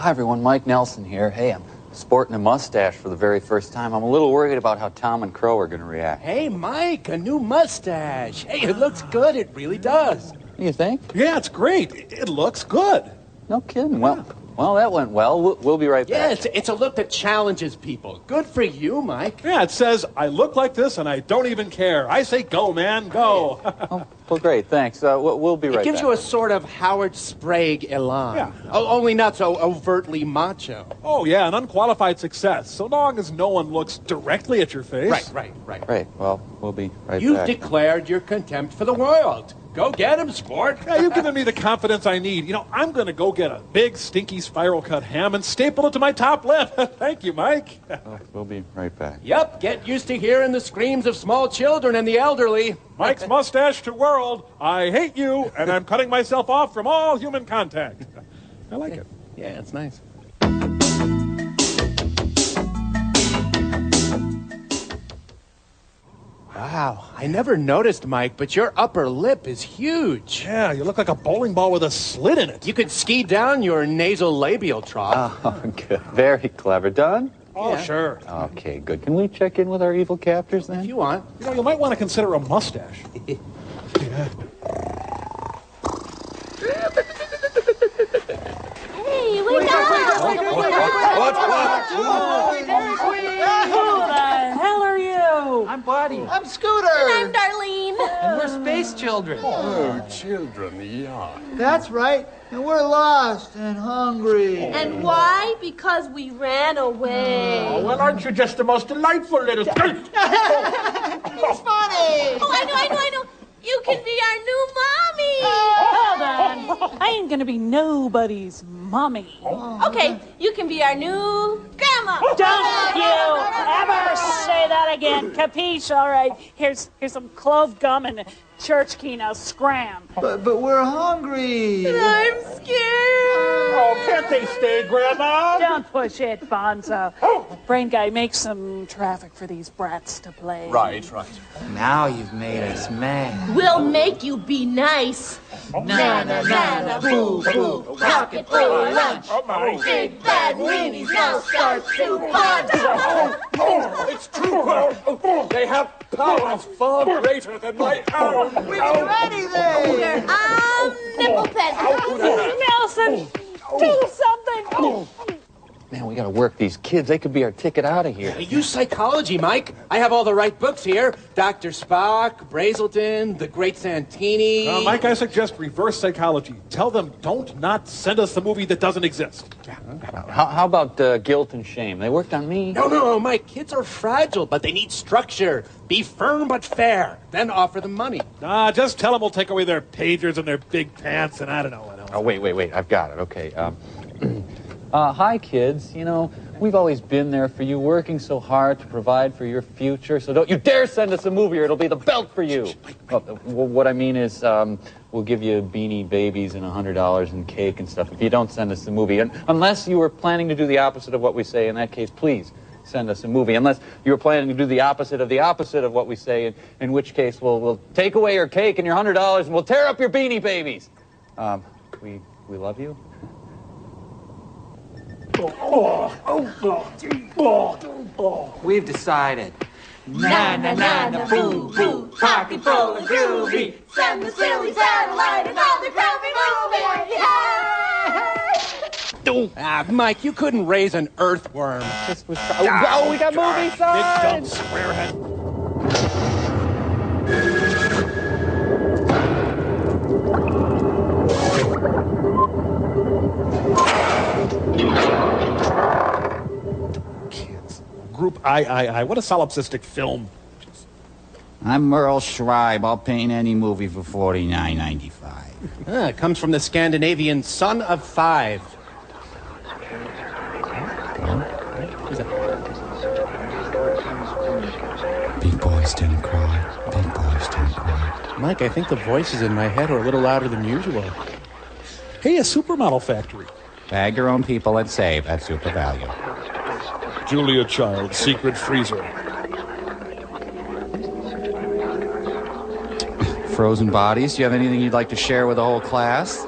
Hi, everyone. Mike Nelson here. Hey, I'm sporting a mustache for the very first time. I'm a little worried about how Tom and Crow are going to react. Hey, Mike, a new mustache. Hey, it looks good. It really does. You think? Yeah, it's great. It looks good. No kidding. Well, that went well. We'll be right back. Yeah, it's a look that challenges people. Good for you, Mike. Yeah, it says, I look like this and I don't even care. I say go, man, go. Oh, well, great. Thanks. We'll be right back. It gives you a sort of Howard Sprague elan. Yeah. Only not so overtly macho. Oh, yeah, an unqualified success, so long as no one looks directly at your face. Right. Right. Well, we'll be right You've back. declared your contempt for the world. Go get him, sport. Yeah, you've given me the confidence I need. You know, I'm going to go get a big, stinky spiral cut ham and staple it to my top lip. Thank you, Mike. We'll be right back. Yep, get used to hearing the screams of small children and the elderly. Mike's mustache to world. I hate you, and I'm cutting myself off from all human contact. I like it. Yeah, it's nice. Wow, I never noticed, Mike, but your upper lip is huge. Yeah, you look like a bowling ball with a slit in it. You could ski down your nasal labial trough. Oh, good. Very clever. Done? Oh, Yeah. sure. Okay, good. Can we check in with our evil captors then? If you want. You know, you might want to consider a mustache. Hey, wake up! Who the hell are you? I'm Buddy. I'm Scooter. And I'm Darlene. And we're space children. Oh, children, yeah. That's right. And we're lost and hungry. And why? Because we ran away. Oh, well, aren't you just the most delightful little... He's funny. Oh, I know. You can be our new mommy. Hold on. I ain't gonna be nobody's mommy. Okay, you can be our new grandma. Don't you ever say that again. Capiche? All right. Here's some clove gum and church key. Now scram. But we're hungry. I'm scared. Oh, can't they stay, Grandma? Don't push it, Bonzo. Brain guy, make some traffic for these brats to play. Right. Now you've made us mad. We'll make you be nice. Na, boo, boo. Pocket full of lunch. Oh, my. Big bad weenies now start to punch. It's true. They have powers far greater than my own. We can do anything. Nipple pen. Nelson, do something. Man, we got to work these kids. They could be our ticket out of here. Use psychology, Mike. I have all the right books here. Dr. Spock, Brazelton, The Great Santini. Mike, I suggest reverse psychology. Tell them don't not send us the movie that doesn't exist. How about guilt and shame? They worked on me. No, Mike. Kids are fragile, but they need structure. Be firm but fair. Then offer them money. Just tell them we'll take away their pagers and their big pants and I don't know what else. Oh, wait. I've got it. Okay. Hi, kids. You know, we've always been there for you, working so hard to provide for your future. So don't you dare send us a movie or it'll be the belt for you. What I mean is, we'll give you Beanie Babies and $100 in cake and stuff if you don't send us the movie. Unless you were planning to do the opposite of what we say. In that case, please send us a movie. Unless you were planning to do the opposite of what we say, in which case we'll take away your cake and your $100 and we'll tear up your Beanie Babies. We love you. We've decided. Na, boo, boo. Pocket full of groovy. Send the silly satellite another crappy movie. Mike, you couldn't raise an earthworm. We got movie signs. Big dumb squarehead. Kids. Group I. What a solipsistic film. I'm Merle Schreiber. I'll paint any movie for $49.95. It comes from the Scandinavian Son of Five. Big boys didn't cry. Big boys didn't cry. Mike, I think the voices in my head are a little louder than usual. Hey, a supermodel factory. Bag your own people and save at Super Value. Julia Child, secret freezer. Frozen bodies. Do you have anything you'd like to share with the whole class?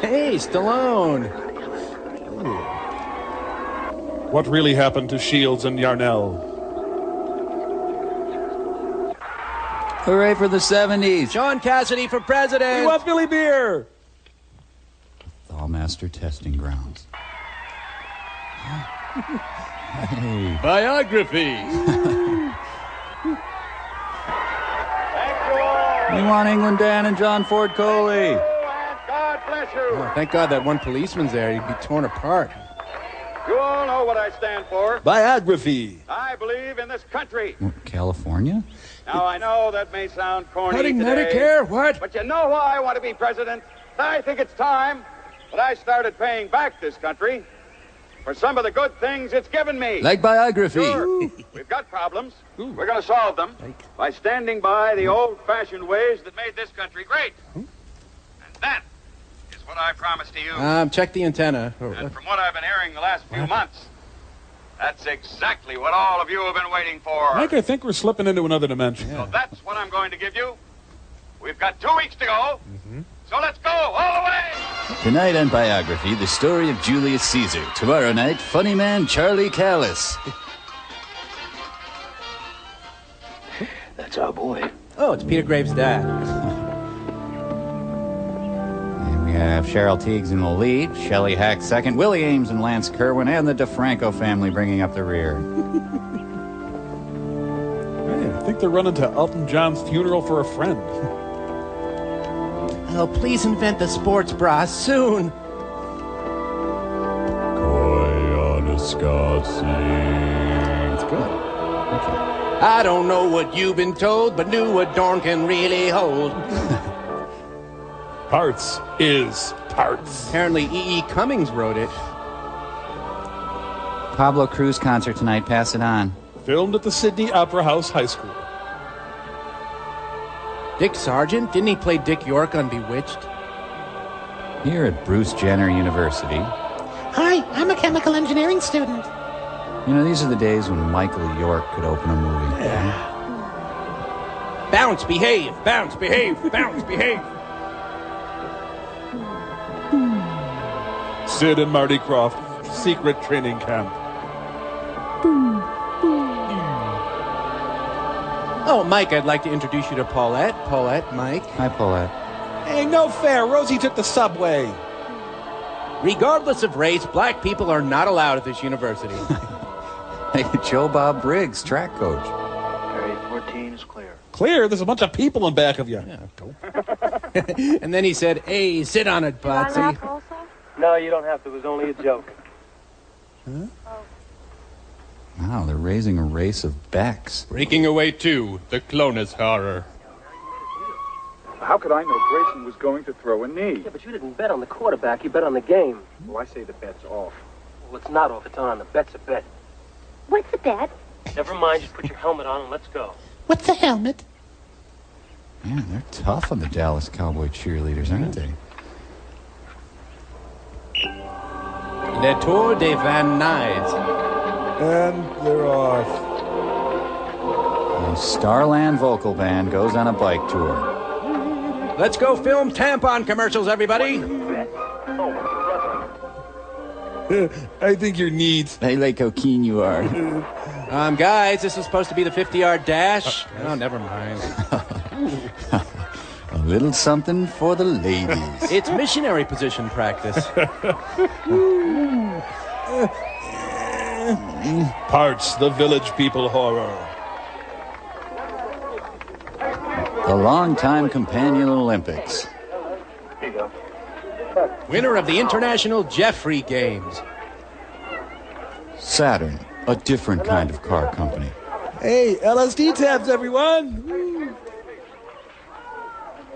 Hey, Stallone. What really happened to Shields and Yarnell? Hooray for the 70s. Sean Cassidy for president. We want Billy Beer. Thawmaster Testing Grounds. Hey. Biography. We want England Dan and John Ford Coley. God bless you. Oh, thank God that one policeman's there. He'd be torn apart. You all know what I stand for. Biography. I believe in this country. What, California? Now, I know that may sound corny Cutting today, Medicare? What? but you know why I want to be president? I think it's time that I started paying back this country for some of the good things it's given me. Like biography. Sure, we've got problems. We're going to solve them by standing by the old-fashioned ways that made this country great. And that is what I promise to you. Check the antenna. And from what I've been hearing the last few months, that's exactly what all of you have been waiting for. Mike, I think we're slipping into another dimension. So that's what I'm going to give you. We've got 2 weeks to go. So let's go all the way. Tonight on Biography, the story of Julius Caesar. Tomorrow night, funny man Charlie Callis. That's our boy. Oh, it's Peter Graves' dad. And we have Cheryl Teagues in the lead, Shelley Hack second, Willie Ames and Lance Kerwin, and the DeFranco family bringing up the rear. Hey, I think they're running to Elton John's funeral for a friend. Oh, please invent the sports bra soon. That's good. I don't know what you've been told, but knew a dorm can really hold. Parts is parts. Apparently E.E. Cummings wrote it. Pablo Cruz concert tonight, pass it on. Filmed at the Sydney Opera House High School. Dick Sargent? Didn't he play Dick York on Bewitched? Here at Bruce Jenner University. Hi, I'm a chemical engineering student. You know, these are the days when Michael York could open a movie. Bounce, behave, bounce, behave, bounce, behave. Sid and Marty Krofft, secret training camp. Oh, Mike, I'd like to introduce you to Paulette. Paulette, Mike. Hi, Paulette. Hey, no fair. Rosie took the subway. Regardless of race, black people are not allowed at this university. Hey, Joe Bob Briggs, track coach. Area 14 is clear. Clear? There's a bunch of people in back of you. Yeah, go. And then he said, hey, sit on it, Botsy. No, you don't have to. It was only a joke. Huh? Wow, they're raising a race of Becks. Breaking away to the Clonus horror. How could I know Grayson was going to throw a knee? Yeah, but you didn't bet on the quarterback. You bet on the game. Well, I say the bet's off. Well, it's not off. It's on. The bet's a bet. What's the bet? Never mind. Just put your helmet on and let's go. What's the helmet? Man, they're tough on the Dallas Cowboy cheerleaders, aren't they? Le Tour de Van Nuys. And they're off. The Starland Vocal Band goes on a bike tour. Let's go film tampon commercials, everybody. I think your needs. Hey, like how keen you are. Guys, this is supposed to be the 50-yard dash. Oh, never mind. A little something for the ladies. It's missionary position practice. Parts, the Village People horror. The longtime companion Olympics. Here you go. Winner of the International Jeffrey Games. Saturn, a different kind of car company. Hey, LSD tabs, everyone.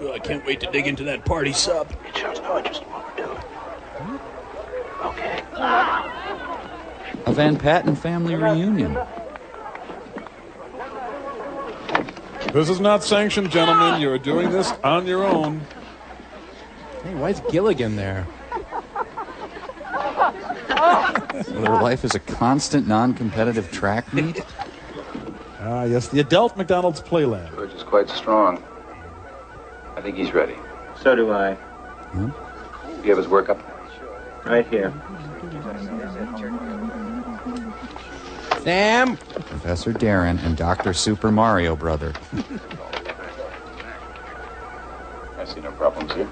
Oh, I can't wait to dig into that party sub. It shows no interest in what we're doing. Okay. A Van Patten family reunion. This is not sanctioned, gentlemen. You're doing this on your own. Hey, why is Gilligan there? So their life is a constant non-competitive track meet? Ah, yes, the adult McDonald's Playland. George is quite strong. I think he's ready. So do I. Huh? You have his workup? Right here. Sam! Professor Darren and Dr. Super Mario Brother. I see no problems here.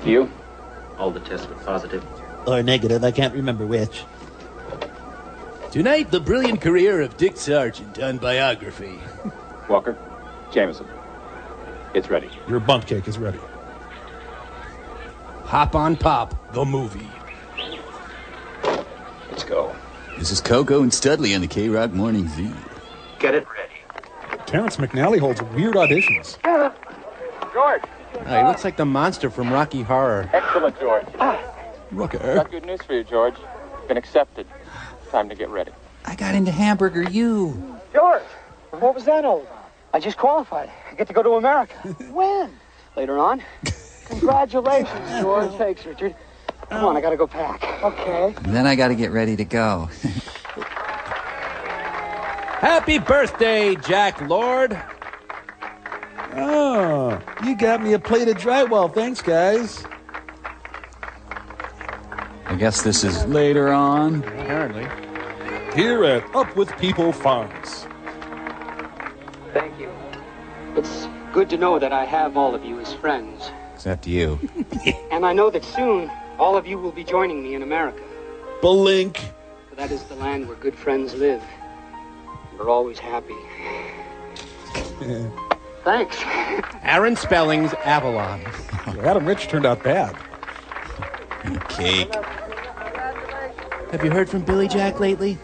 You? All the tests were positive. Or negative, I can't remember which. Tonight, the brilliant career of Dick Sargent on biography. Walker, Jameson. It's ready. Your bump cake is ready. Hop on Pop, the movie. Let's go. This is Coco and Studley on the K-Rock Morning Zoo. Get it ready. Terrence McNally holds weird auditions. George! Oh, he looks like the monster from Rocky Horror. Excellent, George. Rooker. Got good news for you, George. Been accepted. Time to get ready. I got into Hamburger U. George, what was that all about? I just qualified. I get to go to America. When? Later on. Congratulations, George. Thanks, Richard. Come on, I gotta go pack. Okay. And then I got to get ready to go. Happy birthday, Jack Lord. Oh, you got me a plate of drywall. Thanks, guys. I guess this is later on. Apparently. Here at Up With People Farms. Thank you. It's good to know that I have all of you as friends. Except you. And I know that soon all of you will be joining me in America. Blink. For that is the land where good friends live. We're always happy. Thanks. Aaron Spelling's Avalon. Adam Rich turned out bad. Cake. Have you heard from Billy Jack lately?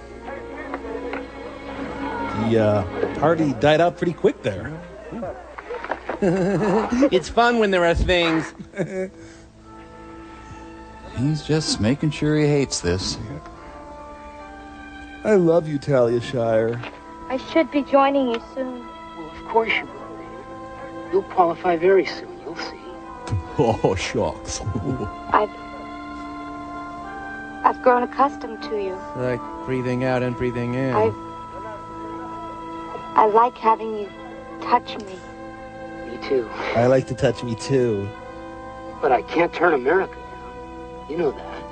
The party died out pretty quick there. It's fun when there are things. He's just making sure he hates this. I love you, Talia Shire. I should be joining you soon. Well, of course you will. You'll qualify very soon. You'll see. Oh, shucks. I've grown accustomed to you. Like breathing out and breathing in. I like having you touch me. Me too. I like to touch me, too. But I can't turn America down. You know that.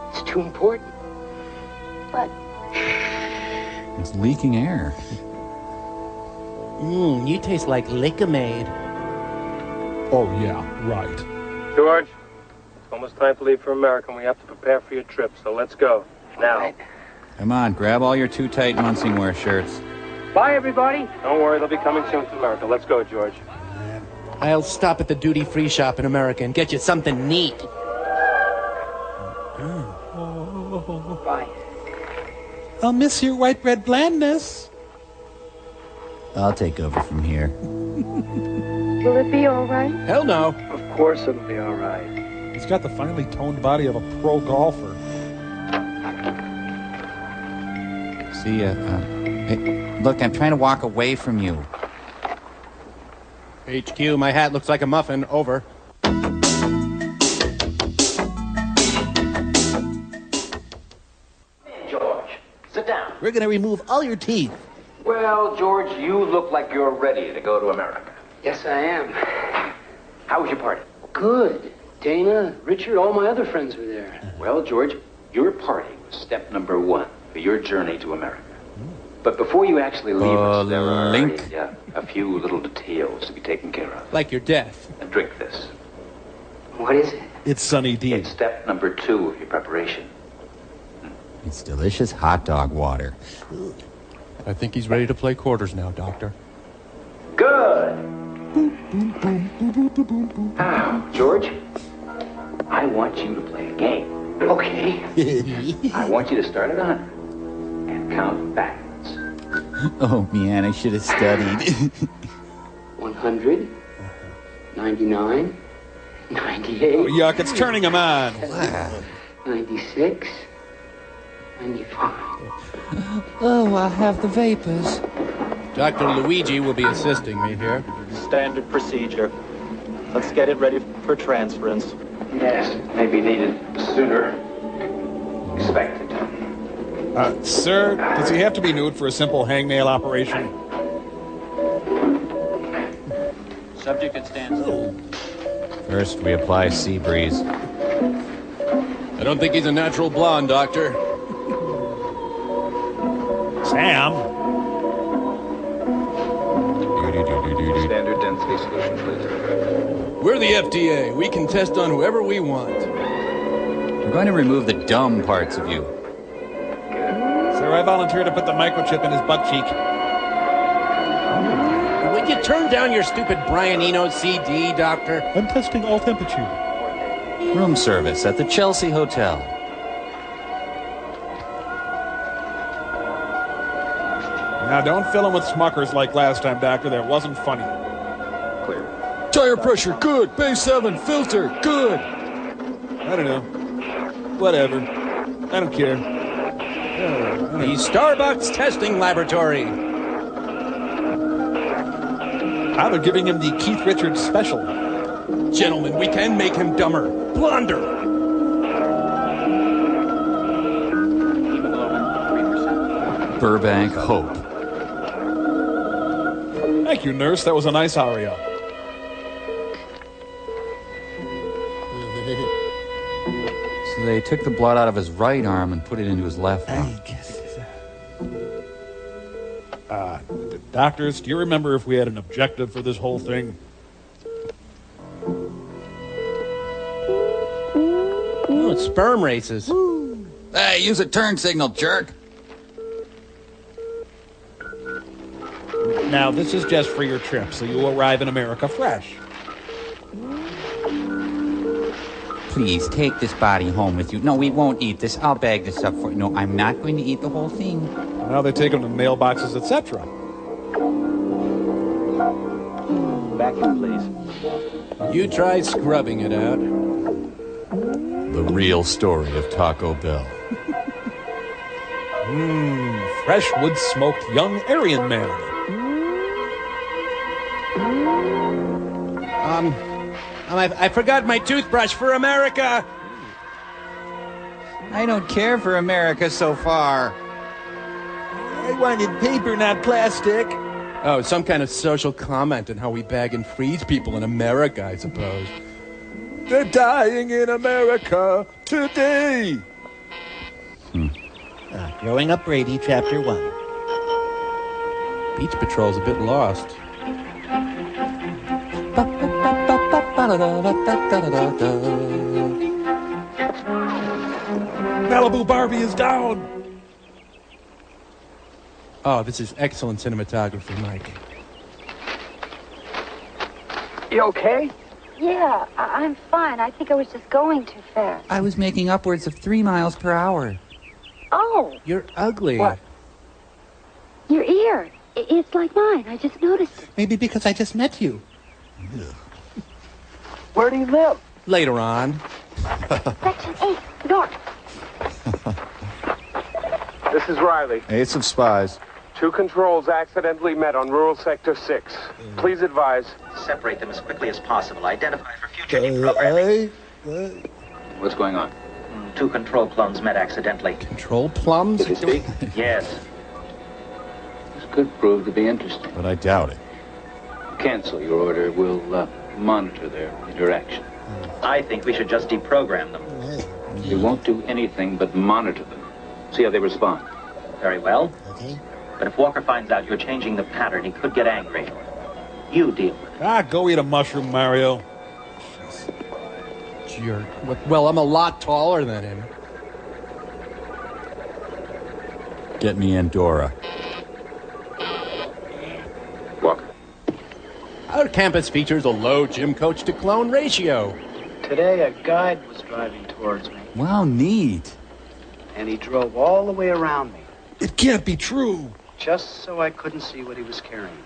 It's too important. But It's leaking air. You taste like Lick-a-Maid. Oh, yeah, right. George, it's almost time to leave for America, and we have to prepare for your trip, so let's go. Now. Come on, grab all your too tight Munsingwear shirts. Bye, everybody. Don't worry, they'll be coming soon to America. Let's go, George. I'll stop at the duty-free shop in America and get you something neat. Bye. I'll miss your white bread blandness. I'll take over from here. will it be all right? Hell no. Of course it'll be all right. He's got the finely toned body of a pro golfer. See ya. Hey, look, I'm trying to walk away from you. HQ, my hat looks like a muffin. Over. George, sit down. We're going to remove all your teeth. Well, George, you look like you're ready to go to America. Yes, I am. How was your party? Good. Dana, Richard, all my other friends were there. Well, George, your party was step number 1 for your journey to America. But before you actually leave us, there are a few little details to be taken care of. Like your death. And drink this. What is it? It's Sunny D. It's step number 2 of your preparation. It's delicious hot dog water. I think he's ready to play quarters now, Doctor. Good. Now, George, I want you to play a game. Okay. I want you to start it on and count backwards. Oh, man, I should have studied. 100, 99, 98. Oh, yuck, it's turning him on. 96, 95. Oh, I have the vapors. Dr. Luigi will be assisting me here. Standard procedure. Let's get it ready for transference. Yes, maybe needed sooner. Expected. Sir, does he have to be nude for a simple hangnail operation? Subject at standstill. First, we apply sea breeze. I don't think he's a natural blonde, Doctor. Sam? Standard density solution, please. We're the FDA. We can test on whoever we want. We're going to remove the dumb parts of you. Sir, I volunteer to put the microchip in his butt cheek. Would you turn down your stupid Brian Eno CD, Doctor? I'm testing all temperature. Room service at the Chelsea Hotel. Now, don't fill him with Smuckers like last time, Doctor. That wasn't funny. Clear. Tire pressure, good. Base 7, filter, good. I don't know. Whatever. I don't care. The Starbucks testing laboratory. How they're giving him the Keith Richards special. Gentlemen, we can make him dumber, blonder. Burbank Hope. Thank you, nurse. That was a nice aria. So they took the blood out of his right arm and put it into his left arm. Doctors, do you remember if we had an objective for this whole thing? Oh, it's sperm races. Hey, use a turn signal, jerk. Now, this is just for your trip, so you arrive in America fresh. Please take this body home with you. No, we won't eat this. I'll bag this up for you. No, I'm not going to eat the whole thing. Now they take them to mailboxes, etc. Vacuum, please. You try scrubbing it out. The real story of Taco Bell. Fresh wood-smoked young Aryan man. I forgot my toothbrush for America. I don't care for America so far. I wanted paper, not plastic. Oh, some kind of social comment on how we bag and freeze people in America, I suppose. They're dying in America today. Growing Up Brady, Chapter 1. Beach Patrol's a bit lost. Malibu Barbie is down. Oh, this is excellent cinematography, Mike. You okay? Yeah, I'm fine. I think I was just going too fast. I was making upwards of 3 miles per hour. Oh, You're ugly. What? your ear. It's like mine. I just noticed it. Maybe because I just met you. Where do you live? Later on. Section 8, north. This is Riley. Ace of Spies. 2 controls accidentally met on rural sector 6. Please advise. Separate them as quickly as possible. Identify for future deprogramming. What's going on? 2 control clones met accidentally. Control plums? Did he speak? Yes. This could prove to be interesting. But I doubt it. Cancel your order. We'll monitor their interaction. I think we should just deprogram them. We won't do anything but monitor them. See how they respond. Very well. Okay. But if Walker finds out you're changing the pattern, he could get angry. You deal with it. Go eat a mushroom, Mario. Jerk. Well, I'm a lot taller than him. Get me Andorra. Walker. Our campus features a low gym coach to clone ratio. Today, a guide was driving towards me, Wow, neat. and he drove all the way around me, It can't be true. just so I couldn't see what he was carrying.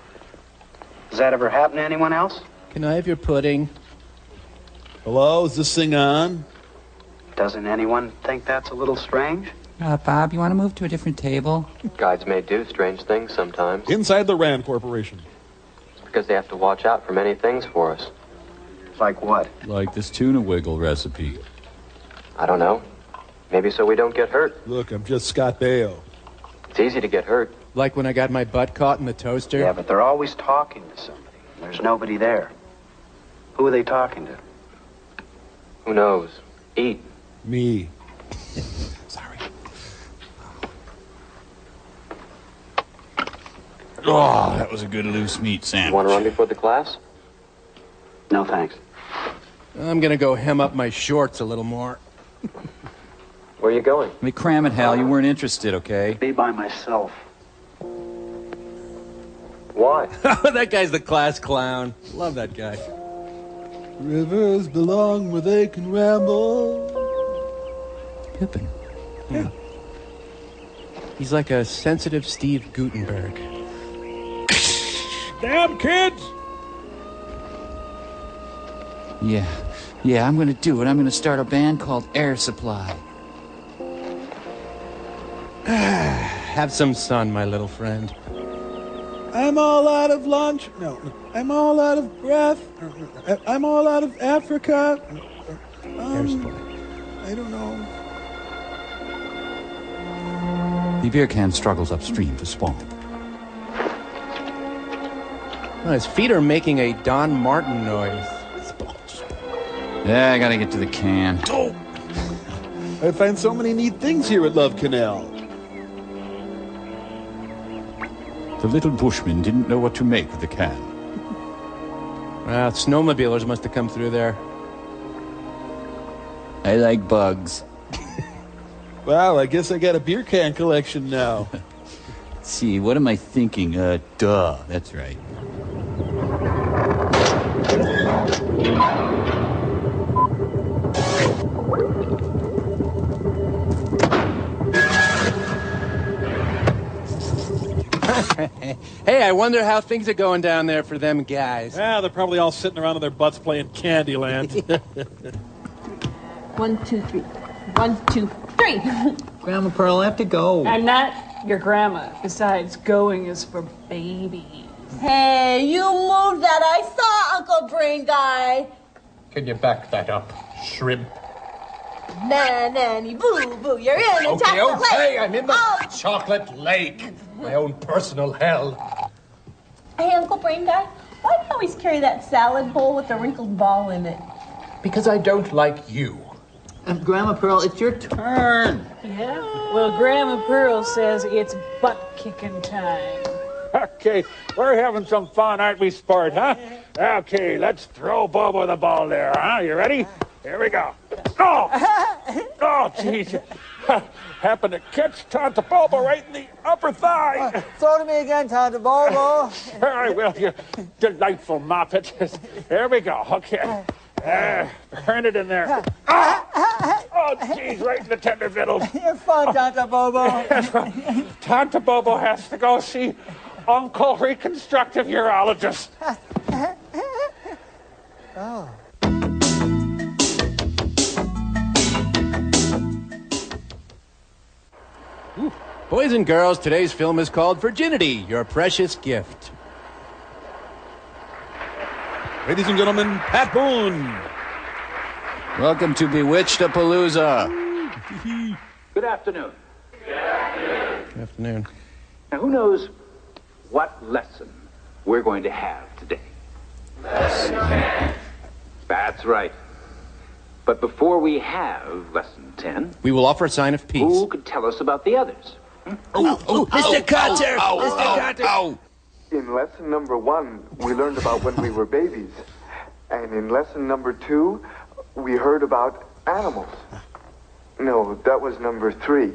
Does that ever happen to anyone else? Can I have your pudding? Hello, is this thing on? Doesn't anyone think that's a little strange? Bob, you want to move to a different table? Guides may do strange things sometimes. Inside the Rand Corporation. It's because they have to watch out for many things for us. Like what? Like this tuna wiggle recipe. I don't know. Maybe so we don't get hurt. Look, I'm just Scott Baio. It's easy to get hurt. Like when I got my butt caught in the toaster? Yeah, but they're always talking to somebody. There's nobody there. Who are they talking to? Who knows? Eat. Me. Sorry. Oh, that was a good loose meat sandwich. Want to run before the class? No, thanks. I'm gonna go hem up my shorts a little more. Where are you going? Let me cram it, Hal. You weren't interested, okay? Be by myself. Why? That guy's the class clown. Love that guy. Rivers belong where they can ramble. Pippin. Yeah. He's like a sensitive Steve Gutenberg. Damn kids! Yeah, I'm gonna do it. I'm gonna start a band called Air Supply. Have some sun, my little friend. I'm all out of lunch. No, I'm all out of breath. I'm all out of Africa. Air Supply. I don't know. The beer can struggles upstream to swamp. Oh, his feet are making a Don Martin noise. Yeah, I gotta get to the can. Oh! I find so many neat things here at Love Canal. The little bushman didn't know what to make of the can. Snowmobilers must have come through there. I like bugs. Wow, I guess I got a beer can collection now. Let's see, what am I thinking? Duh, that's right. Hey, I wonder how things are going down there for them guys. Yeah, they're probably all sitting around on their butts playing Candyland. 1, 2, 3. 1, 2, 3. Grandma Pearl, I have to go. I'm not your grandma. Besides, going is for babies. Hey, you moved that. I saw Uncle Brain Guy. Can you back that up, shrimp? Nanny, boo, boo, you're in the Okay, chocolate lake. okay, I'm in the Oh. chocolate lake. My own personal hell. Hey, Uncle Brain Guy, why do you always carry that salad bowl with the wrinkled ball in it? Because I don't like you. Grandma Pearl, it's your turn. Yeah? Well, Grandma Pearl says it's butt-kicking time. Okay, we're having some fun, aren't we, sport, huh? Okay, let's throw Bobo the ball there, huh? You ready? Here we go. Oh! Oh, jeez. Happened to catch Tanta Bobo right in the upper thigh. Throw to me again, Tanta Bobo. Sure I will, you delightful moppet. Here we go. Okay. Turn it in there. Oh, jeez, right in the tender fiddle. You're fun, Tanta Bobo. Tanta Bobo has to go see Uncle Reconstructive Urologist. Oh. Boys and girls, today's film is called Virginity, Your Precious Gift. Ladies and gentlemen, Pat Boone. Welcome to Bewitched-a-Palooza. Good afternoon. Good afternoon. Now, who knows what lesson we're going to have today? That's right. But before we have lesson 10... we will offer a sign of peace. Who could tell us about the others? Mr. Carter! Mr. Carter! In lesson number 1, we learned about when we were babies. And in lesson number 2, we heard about animals. No, that was number 3.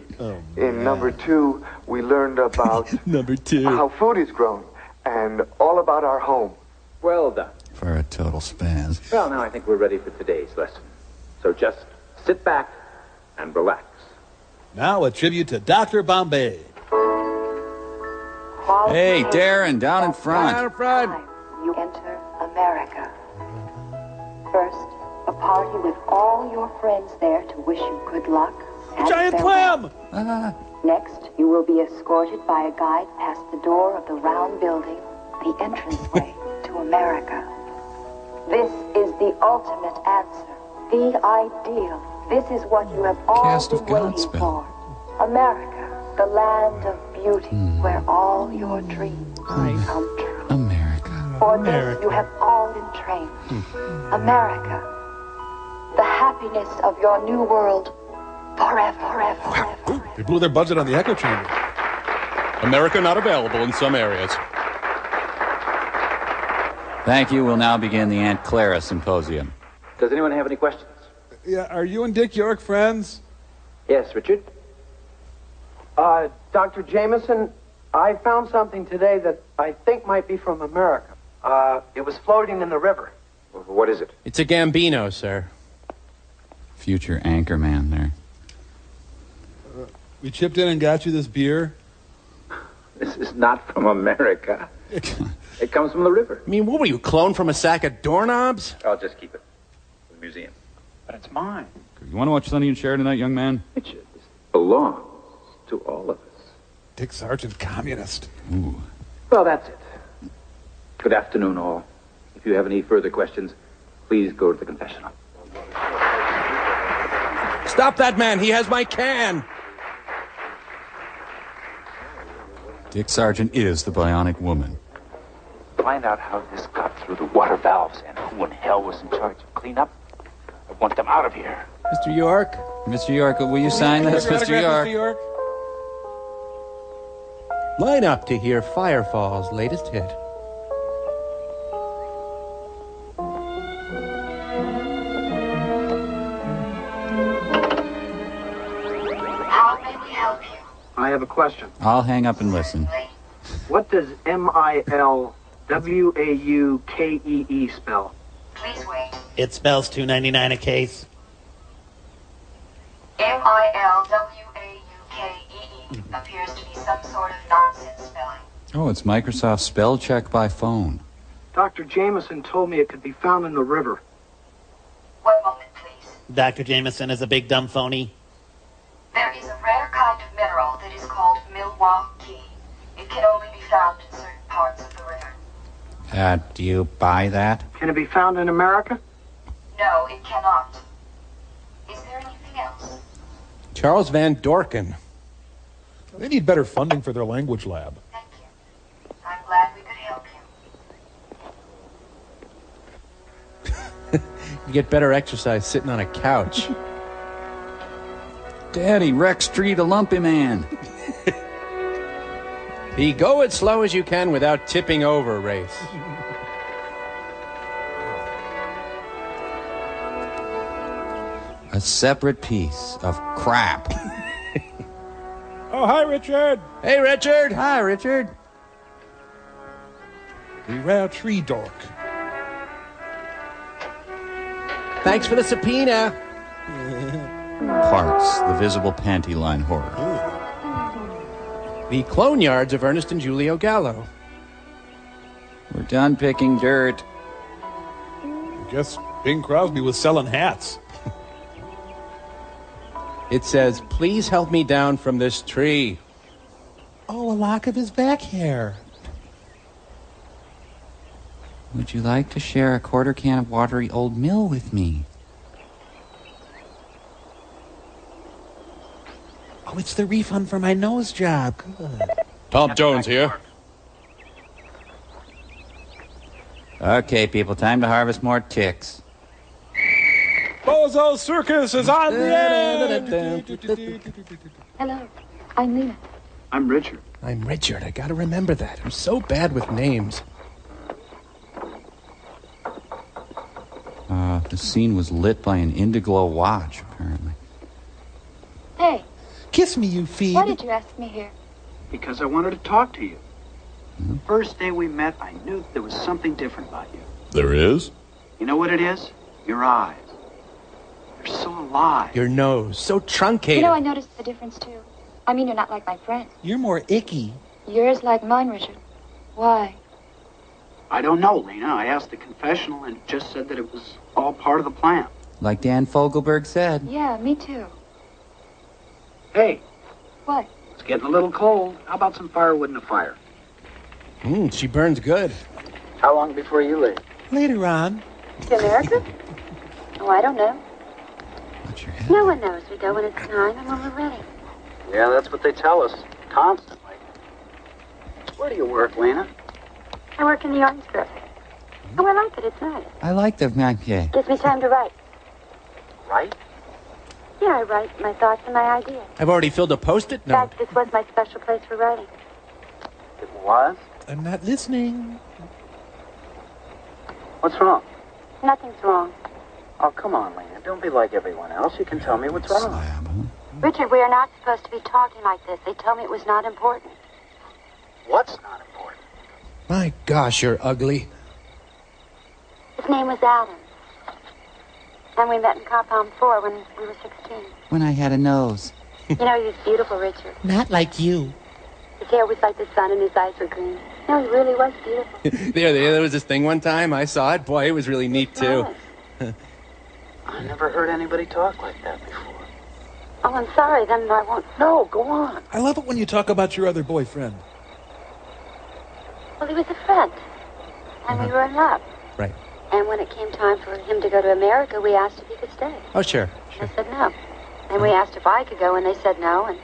In number 2, we learned about number 2 how food is grown and all about our home. Well done. For a total spaz. Well, now I think we're ready for today's lesson. So just sit back and relax. Now a tribute to Dr. Bombay. Hey, Darren, down in front. Down in front. You enter America. First, a party with all your friends there to wish you good luck. And Giant farewell. clam! Next, you will be escorted by a guide past the door of the round building, the entranceway to America. This is the ultimate answer, the ideal. This is what you have all Cast of been waiting Godspell. for. America, the land of beauty, where all your dreams come true. America. For this you have all been trained. America, the happiness of your new world forever, forever, forever. They blew their budget on the echo chamber. America not available in some areas. Thank you. We'll now begin the Aunt Clara Symposium. Does anyone have any questions? Yeah, are you and Dick York friends? Yes, Richard? Dr. Jameson, I found something today that I think might be from America. It was floating in the river. What is it? It's a Gambino, sir. Future anchorman there. We chipped in and got you this beer. This is not from America. It comes from the river. I mean, what were you, cloned from a sack of doorknobs? I'll just keep it in the museum. But it's mine. You want to watch Sonny and Cher tonight, young man? Richard, this belongs to all of us. Dick Sargent, communist. Ooh. Well, that's it. Good afternoon, all. If you have any further questions, please go to the confessional. Stop that man. He has my can. Dick Sargent is the bionic woman. Find out how this got through the water valves and who in hell was in charge of cleanup. I want them out of here. Mr. York? Mr. York, will you sign this, Mr. York? Line up to hear Firefall's latest hit. How may we help you? I have a question. I'll hang up and listen. What does MILWAUKEE spell? Please wait. It spells $2.99 a case. MILWAUKEE appears to be some sort of nonsense spelling. Oh, it's Microsoft Spell Check by phone. Dr. Jameson told me it could be found in the river. One moment, please. Dr. Jameson is a big dumb phony. There is a rare kind of mineral that is called Milwaukee. It can only be found in certain parts of the river. Do you buy that? Can it be found in America? No, it cannot. Is there anything else? Charles Van Dorken. They need better funding for their language lab. Thank you. I'm glad we could help you. You get better exercise sitting on a couch. Daddy, Rex Street, a lumpy man. The go as slow as you can without tipping over race. A separate piece of crap. Oh, hi, Richard. Hey, Richard. Hi, Richard. The rare tree dork. Thanks for the subpoena. Parks, the visible panty line horror. The clone yards of Ernest and Julio Gallo. We're done picking dirt. I guess Bing Crosby was selling hats. It says, please help me down from this tree. Oh, a lock of his back hair. Would you like to share a quarter can of watery old mill with me? Oh, it's the refund for my nose job. Good. Tom Jones here. Okay, people, time to harvest more ticks. Bozo Circus is on the air. Hello, I'm Lena. I'm Richard. I'm Richard. I gotta remember that. I'm so bad with names. The scene was lit by an Indiglo watch, apparently. Hey, Kiss me, you feed. why did you ask me here? Because I wanted to talk to you. The first day we met, I knew there was something different about you. There is? You know what it is? Your eyes. They're so alive. Your nose, so truncated. You know, I noticed the difference, too. I mean, you're not like my friend. You're more icky. Yours like mine, Richard. Why? I don't know, Lena. I asked the confessional and it just said that it was all part of the plan. Like Dan Fogelberg said. Yeah, me too. Hey, What? it's getting a little cold. How about some firewood and a fire? She burns good. How long before you leave? Later on. To America? Oh, I don't know. Watch your head. No one knows. We go when it's time and when we're ready. Yeah, that's what they tell us. Constantly. Where do you work, Lena? I work in the arms group. Oh, I like it. It's nice. I like the maquette. Gives me time to write. Right? Yeah, I write my thoughts and my ideas. I've already filled a Post-it In note. fact, this was my special place for writing. It was? I'm not listening. What's wrong? Nothing's wrong. Oh, come on, Lena. Don't be like everyone else. You can tell me what's wrong. Richard, we are not supposed to be talking like this. They told me it was not important. What's not important? My gosh, you're ugly. His name was Adam. And we met in Compound 4 when we were 16. When I had a nose. You know, he was beautiful, Richard. Not like you. His hair was like the sun and his eyes were green. No, he really was beautiful. There was this thing one time. I saw it. Boy, it was really neat, too. I never heard anybody talk like that before. Oh, I'm sorry. Then I won't. No, go on. I love it when you talk about your other boyfriend. Well, he was a friend. And we were in love. Right. And when it came time for him to go to America, we asked if he could stay. Oh, sure. I said no. And we asked if I could go, and they said no. And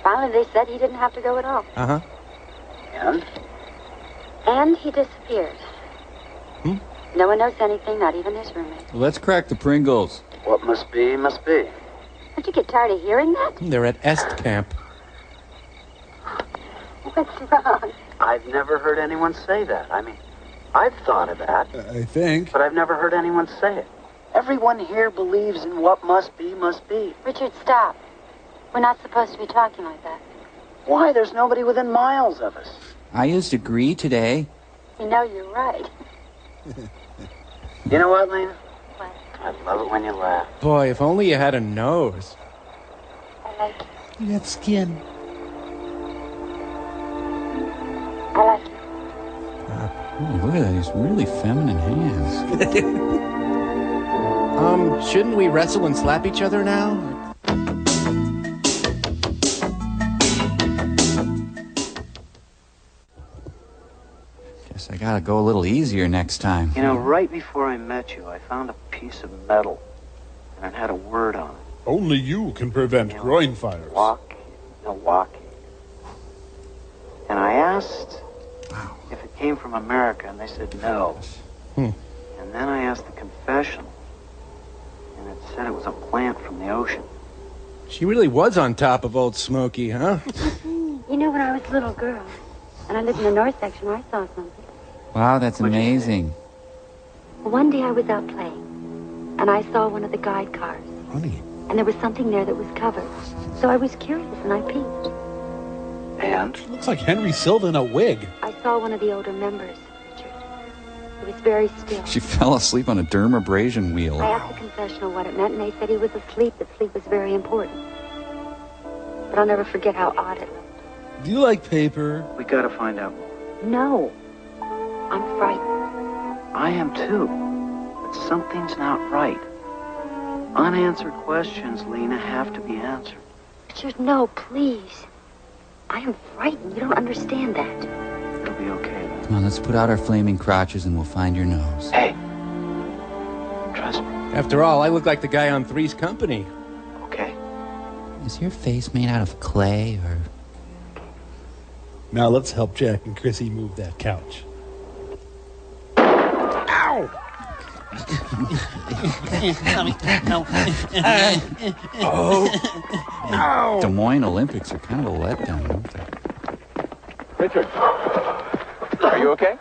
finally they said he didn't have to go at all. Uh-huh. And? And he disappeared. No one knows anything, not even his roommate. Let's crack the Pringles. What must be, must be. Don't you get tired of hearing that? They're at Est Camp. What's wrong? I've never heard anyone say that. I mean, I've thought of that. I think. But I've never heard anyone say it. Everyone here believes in what must be, must be. Richard, stop. We're not supposed to be talking like that. Why? There's nobody within miles of us. I used agree today. You know you're right. You know what, Lena? What? I love it when you laugh. Boy, if only you had a nose. I like you. You got skin. I like you. Ooh, look at that. He's really feminine hands. Shouldn't we wrestle and slap each other now? Guess I gotta go a little easier next time. You know, right before I met you, I found a piece of metal, and it had a word on it. Only you can prevent groin fires. Milwaukee. And I asked if it came from America, and they said no. And then I asked the confessional, and it said it was a plant from the ocean. She really was on top of Old Smoky, huh? You know, when I was a little girl, and I lived in the north section, I saw something. Wow, that's amazing. One day I was out playing, and I saw one of the guide cars. Honey. And there was something there that was covered. So I was curious, and I peeked. And? Looks like Henry Silva in a wig. I saw one of the older members, Richard. He was very still. She fell asleep on a dermabrasion wheel. I asked the confessional what it meant, and they said he was asleep, that sleep was very important. But I'll never forget how odd it looked. Do you like paper? We gotta find out more. No. I'm frightened. I am too. But something's not right. Unanswered questions, Lena, have to be answered. Richard, no, please. I am frightened. You don't understand that. It'll be okay, then. Come on, let's put out our flaming crotches and we'll find your nose. Hey. Trust me. After all, I look like the guy on Three's Company. Okay. Is your face made out of clay or... Now let's help Jack and Chrissy move that couch. Ow! Oh. Des Moines Olympics are kind of a letdown, aren't they? Richard, are you okay?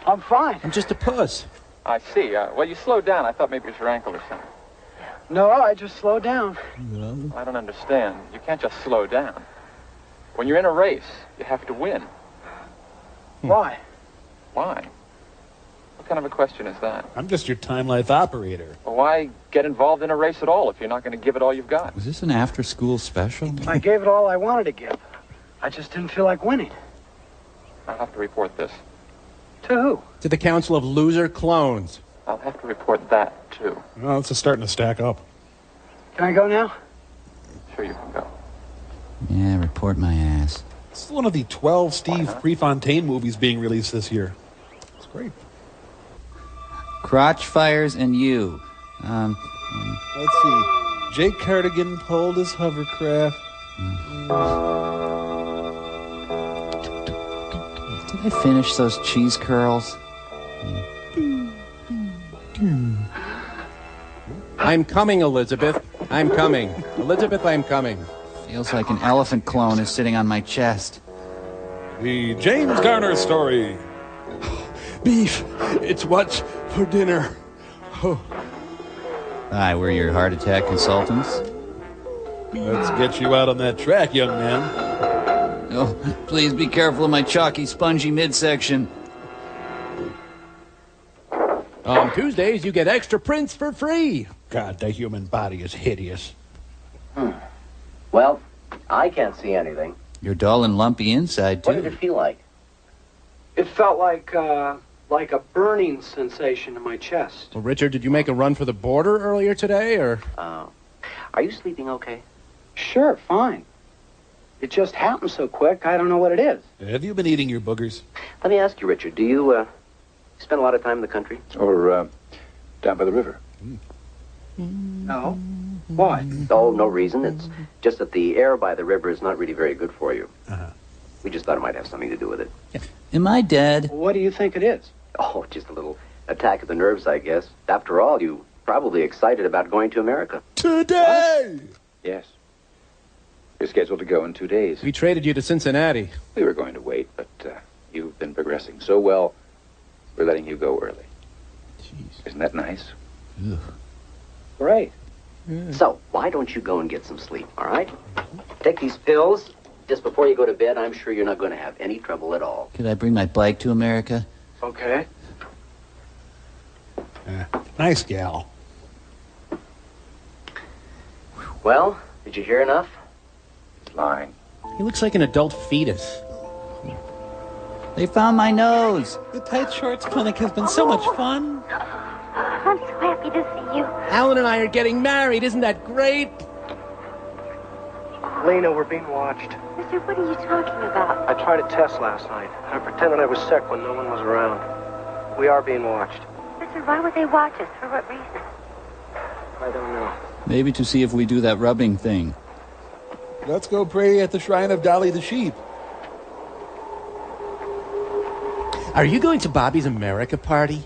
I'm fine. I'm just a puss. I see. Well, you slowed down. I thought maybe it was your ankle or something. No, I just slowed down. I don't understand. You can't just slow down. When you're in a race, you have to win. Why? Why? What kind of a question is that? I'm just your time-life operator. Well, why get involved in a race at all if you're not going to give it all you've got? Was this an after-school special? I gave it all I wanted to give. I just didn't feel like winning. I'll have to report this. To who? To the Council of Loser Clones. I'll have to report that, too. Well, it's just starting to stack up. Can I go now? Sure you can go. Yeah, report my ass. This is one of the 12 Steve Prefontaine movies being released this year. It's great. Crotch fires and you. Let's see. Jake Cardigan pulled his hovercraft. Did I finish those cheese curls? I'm coming, Elizabeth. I'm coming. Elizabeth, I'm coming. Feels like an elephant clone is sitting on my chest. The James Garner story. Beef. It's what's for dinner. Oh. Hi, we're your heart attack consultants. Let's get you out on that track, young man. Oh, please be careful of my chalky, spongy midsection. On Tuesdays, you get extra prints for free. God, the human body is hideous. Well, I can't see anything. You're dull and lumpy inside, too. What did it feel like? It felt like a burning sensation in my chest. Well, Richard, did you make a run for the border earlier today, or? Are you sleeping okay? Sure, fine. It just happened so quick, I don't know what it is. Have you been eating your boogers? Let me ask you, Richard, do you spend a lot of time in the country? Or down by the river? No. Why? Oh, no reason. It's just that the air by the river is not really very good for you. Uh-huh. We just thought it might have something to do with it. Am I dead? What do you think it is? Oh, just a little attack of the nerves, I guess. After all, you probably excited about going to America. Today! Yes. You're scheduled to go in 2 days. We traded you to Cincinnati. We were going to wait, but you've been progressing so well, we're letting you go early. Jeez. Isn't that nice? Ugh. Great. So, why don't you go and get some sleep, all right? Take these pills just before you go to bed. I'm sure you're not going to have any trouble at all. Could I bring my bike to America? Okay. Nice gal. Well, did you hear enough? He's lying. He looks like an adult fetus. They found my nose. The Tight Shorts Clinic has been so much fun. I'm so happy to see you. Alan and I are getting married. Isn't that great? Lena, we're being watched. Mister, what are you talking about? I tried a test last night. I pretended I was sick when no one was around. We are being watched. Mister, why would they watch us? For what reason? I don't know. Maybe to see if we do that rubbing thing. Let's go pray at the shrine of Dolly the sheep. Are you going to Bobby's America party?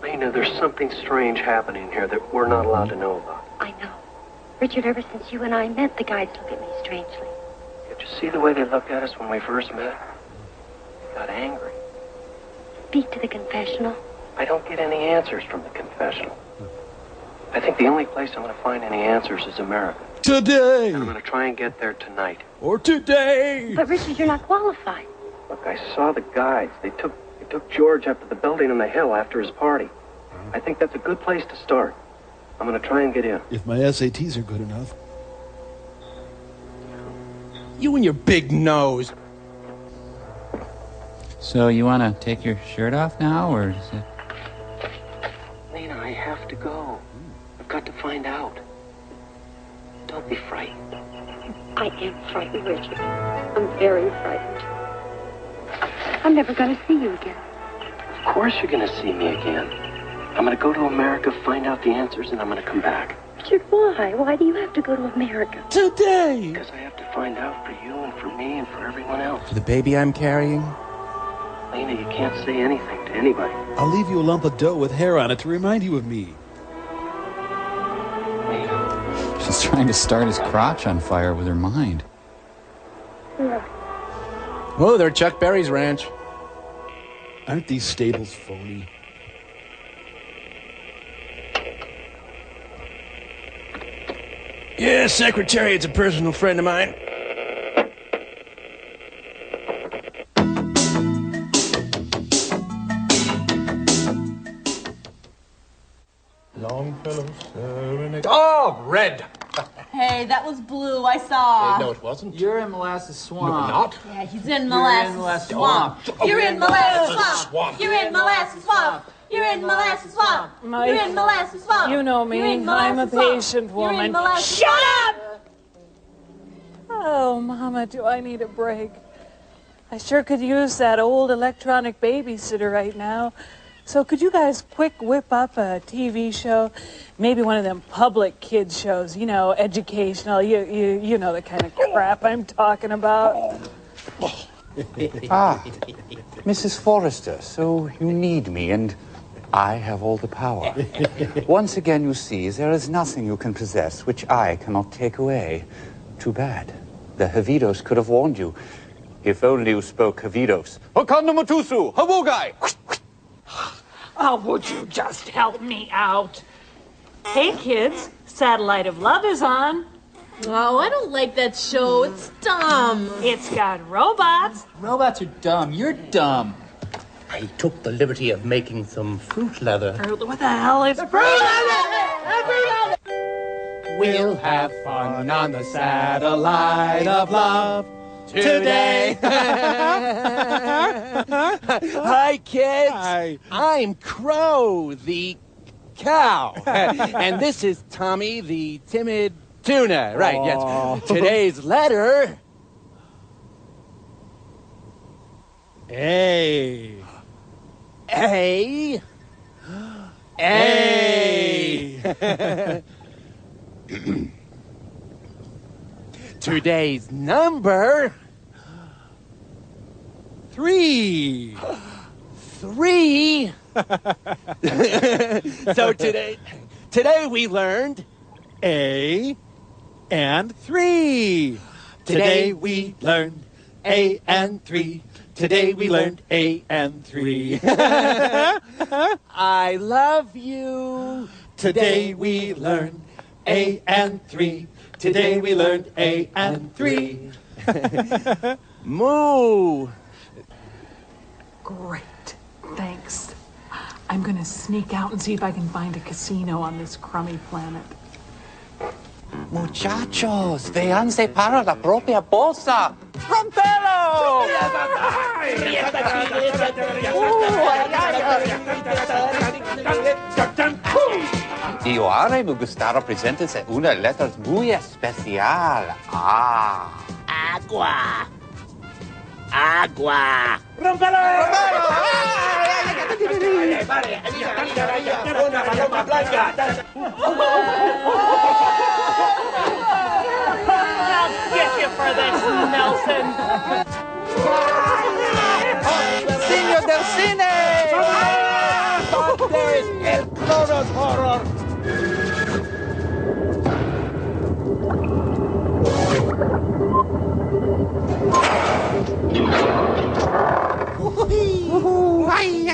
Lena, there's something strange happening here that we're not allowed to know about. I know. Richard, ever since you and I met, the guys look at me strangely. Did you see the way they looked at us when we first met? They got angry. Speak to the confessional. I don't get any answers from the confessional. I think the only place I'm going to find any answers is America. Today! And I'm going to try and get there tonight. Or today! But Richard, you're not qualified. Look, I saw the guides. They took George up to the building on the hill after his party. I think that's a good place to start. I'm going to try and get in. If my SATs are good enough. You and your big nose. So you want to take your shirt off now, or is it... Lena, I have to go. I've got to find out. Don't be frightened. I am frightened, Richard. I'm very frightened. I'm never going to see you again. Of course you're going to see me again. I'm going to go to America, find out the answers, and I'm going to come back. Richard, why? Why do you have to go to America? Today! Because I have to find out for you and for me and for everyone else. For the baby I'm carrying? Lena, you can't say anything to anybody. I'll leave you a lump of dough with hair on it to remind you of me. Lena. She's trying to start his crotch on fire with her mind. Yeah. Oh, they're Chuck Berry's ranch. Aren't these stables phony? Yeah, Secretariat's a personal friend of mine. Longfellow serenade. Oh, red! Hey, that was blue. I saw. No, it wasn't. You're in Molasses Swamp. No, not. Yeah, he's in Molasses Swamp. Oh, You're in Molasses Swamp. You're in Molasses Swamp. You're in Molasses Swamp. Mike, You're in Molasses Swamp. you know me. You're in I'm a Molasses Swamp. patient You're in woman. Molasses Shut Swamp. up! Oh, Mama, do I need a break? I sure could use that old electronic babysitter right now. So could you guys quick whip up a TV show? Maybe one of them public kids shows, you know, educational. You know the kind of crap I'm talking about. Ah, Mrs. Forrester, so you need me, and I have all the power. Once again, you see, there is nothing you can possess which I cannot take away. Too bad. The Havidos could have warned you. If only you spoke Havidos. Hokandomatusu, Hawogai! Oh, would you just help me out? Hey, kids, Satellite of Love is on. Oh, I don't like that show. It's dumb. It's got robots. Robots are dumb. You're dumb. I took the liberty of making some fruit leather. What the hell is... Fruit leather! We'll have fun on the Satellite of Love today. Hi, kids. Hi. I'm Crow, the cow. And this is Tommy, the timid tuna. Right, Aww. yes. Today's letter... A. A. A. Today's number... 3. 3. So today we learned A and 3. Today we learned A and 3. Today we learned A and 3. I love you. Today we learned A and 3. Today we learned A and 3. Moo. Great. Thanks. I'm gonna sneak out and see if I can find a casino on this crummy planet. Muchachos, véanse para la propia bolsa. ¡Rompelo! Y ahora me gustaría presentarse una letra muy especial. Agua. Agua. ¡Rómpelo! Una paloma blanca. I'll get you for this, Nelson. ¡Señor del cine! ¡There's el Clonus horror!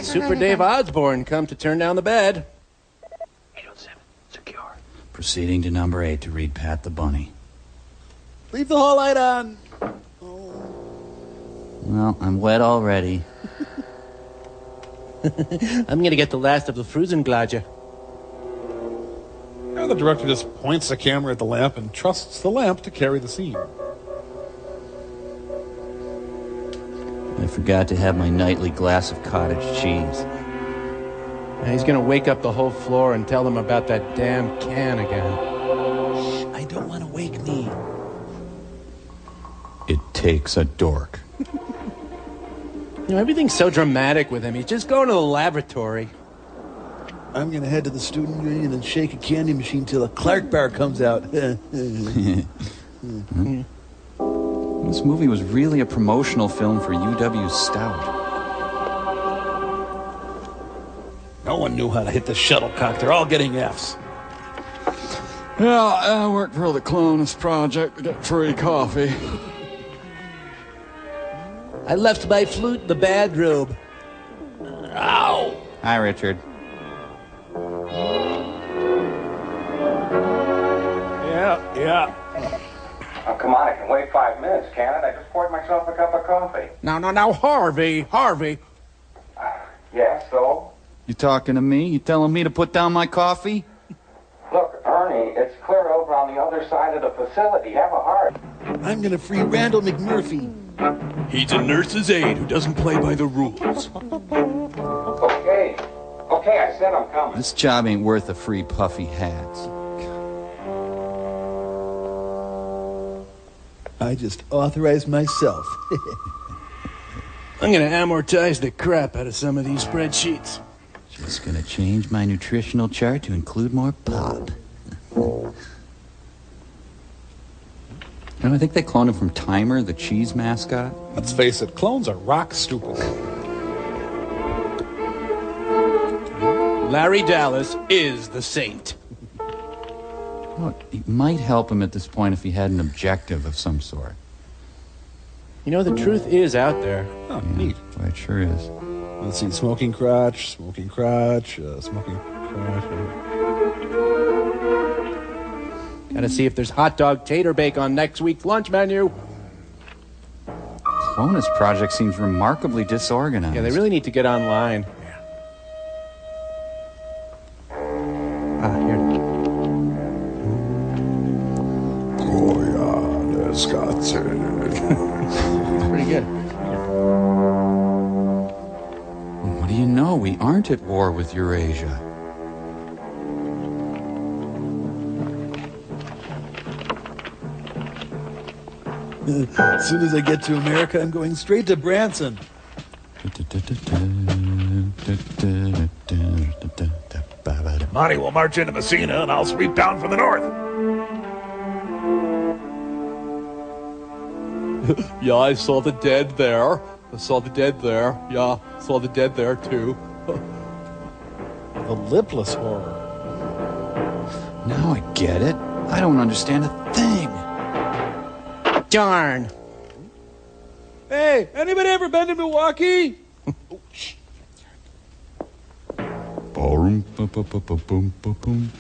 Super Dave Osborne come to turn down the bed. 807, secure. Proceeding to number 8 to read Pat the Bunny. Leave the hall light on. Well, I'm wet already. I'm gonna get the last of the Fruzenglager. Now the director just points the camera at the lamp and trusts the lamp to carry the scene. I forgot to have my nightly glass of cottage cheese. And he's gonna wake up the whole floor and tell them about that damn can again. I don't want to wake me. It takes a dork. You know, everything's so dramatic with him. He's just going to the laboratory. I'm going to head to the student union and shake a candy machine till a Clark bar comes out. This movie was really a promotional film for UW Stout. No one knew how to hit the shuttlecock. They're all getting Fs. Yeah, I work for the Clonus project to get free coffee. I left my flute in the bathroom. Ow! Hi, Richard. Yeah. Oh, come on, I can wait 5 minutes, can't it? I just poured myself a cup of coffee. Now, Harvey. Yeah, so? You talking to me? You telling me to put down my coffee? Look, Ernie, it's clear over on the other side of the facility. Have a heart. I'm going to free Randall McMurphy. He's a nurse's aide who doesn't play by the rules. Okay, I said I'm coming. This job ain't worth a free puffy hats. I just authorized myself. I'm gonna amortize the crap out of some of these spreadsheets. Just gonna change my nutritional chart to include more pop. And I think they cloned him from Timer, the cheese mascot. Let's face it, clones are rock stupid. Larry Dallas is the saint. Well, it might help him at this point if he had an objective of some sort. You know, the truth is out there. Oh, neat. Well, it sure is. Let's see, smoking crotch, smoking crotch. Gotta see if there's hot dog tater bake on next week's lunch menu. Clonus project seems remarkably disorganized. Yeah, they really need to get online. Here. Oh, yeah, that's got Pretty good. What do you know? We aren't at war with Eurasia. As soon as I get to America, I'm going straight to Branson. Monty will march into Messina, and I'll sweep down from the north. Yeah, I saw the dead there. Yeah, saw the dead there, too. The lipless horror. Now I get it. I don't understand a thing. Darn. Hey, anybody ever been to Milwaukee? Boom, boom, boom, boom, boom, boom, boom.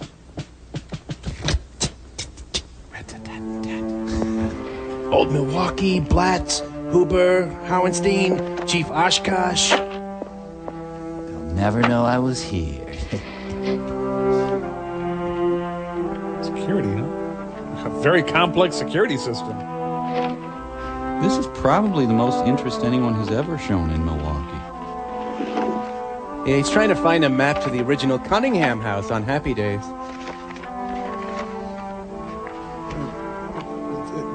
Old Milwaukee, Blatz, Huber, Howenstein, Chief Oshkosh. They'll never know I was here. Security, huh? A very complex security system. This is probably the most interest anyone has ever shown in Milwaukee. Yeah, he's trying to find a map to the original Cunningham house on Happy Days.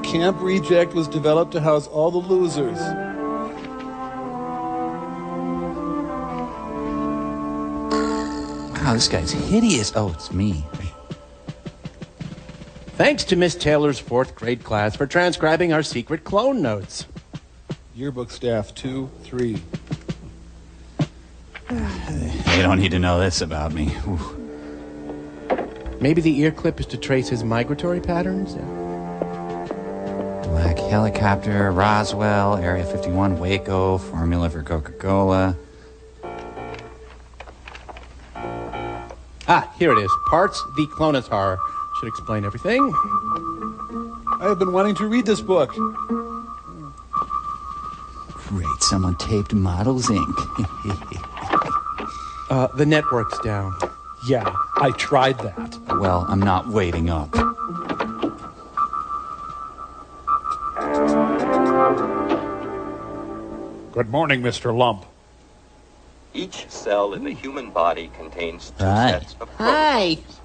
Camp Reject was developed to house all the losers. Wow, this guy's hideous. Oh, it's me. Thanks to Miss Taylor's 4th grade class for transcribing our secret clone notes. Yearbook staff 2, 3. They don't need to know this about me. Ooh. Maybe the ear clip is to trace his migratory patterns? Black helicopter, Roswell, Area 51, Waco, formula for Coca-Cola. Ah, here it is. Parts the Clonus horror. Should explain everything. I have been wanting to read this book. Great, someone taped Models Inc. The network's down. Yeah, I tried that. Well, I'm not waiting up. Good morning, Mr. Lump. Each cell in the human body contains two sets of chromosomes.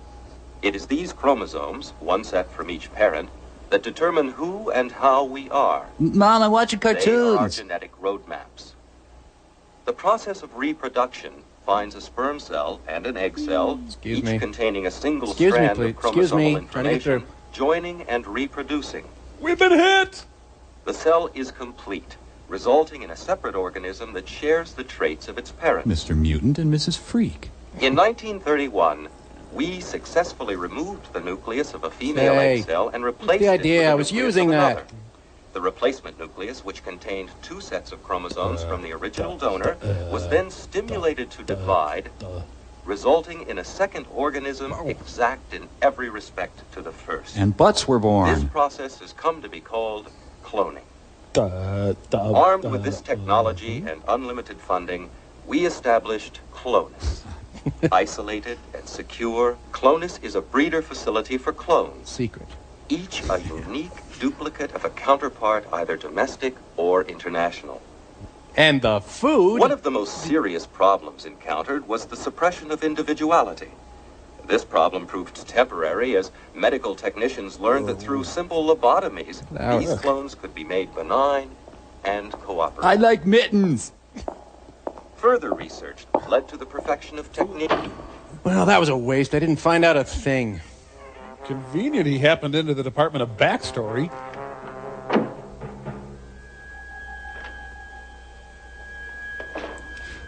It is these chromosomes, one set from each parent, that determine who and how we are. Mom, I'm watching cartoons. They are genetic roadmaps. The process of reproduction finds a sperm cell and an egg cell, each containing a single strand of chromosomal information, joining and reproducing. We've been hit! The cell is complete, resulting in a separate organism that shares the traits of its parent. Mr. Mutant and Mrs. Freak. In 1931, we successfully removed the nucleus of a female egg cell and replaced it with the nucleus of another. The replacement nucleus, which contained two sets of chromosomes from the original donor, was then stimulated to divide, resulting in a second organism exact in every respect to the first. And butts were born. This process has come to be called cloning. Armed with this technology and unlimited funding, we established Clonus. Isolated and secure, Clonus is a breeder facility for clones. Secret. Each a unique duplicate of a counterpart, either domestic or international. And the food... One of the most serious problems encountered was the suppression of individuality. This problem proved temporary as medical technicians learned that through simple lobotomies, these clones could be made benign and cooperative. I like mittens. Further research led to the perfection of technique. Well, that was a waste. I didn't find out a thing. Convenient he happened into the Department of Backstory.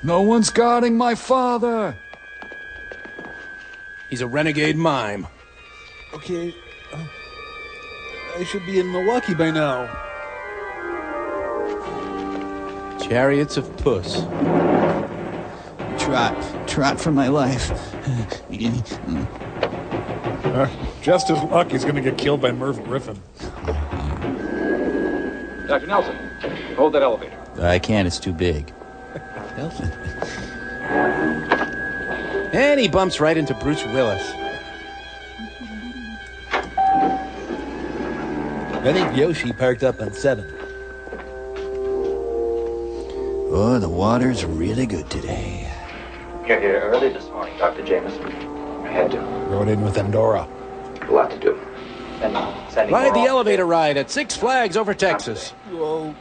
No one's guarding my father. He's a renegade mime. Okay. I should be in Milwaukee by now. Chariots of Puss. Trot for my life. Just as luck, he's going to get killed by Merv Griffin. Dr. Nelson, hold that elevator. I can't, it's too big. And he bumps right into Bruce Willis. I think Yoshi parked up on 7. Oh, the water's really good today. You're here early this morning, Dr. Jameson. I had to. Rode in with Endora. A lot to do. And sending Ride more the off- elevator ride at Six Flags over Texas. Whoa.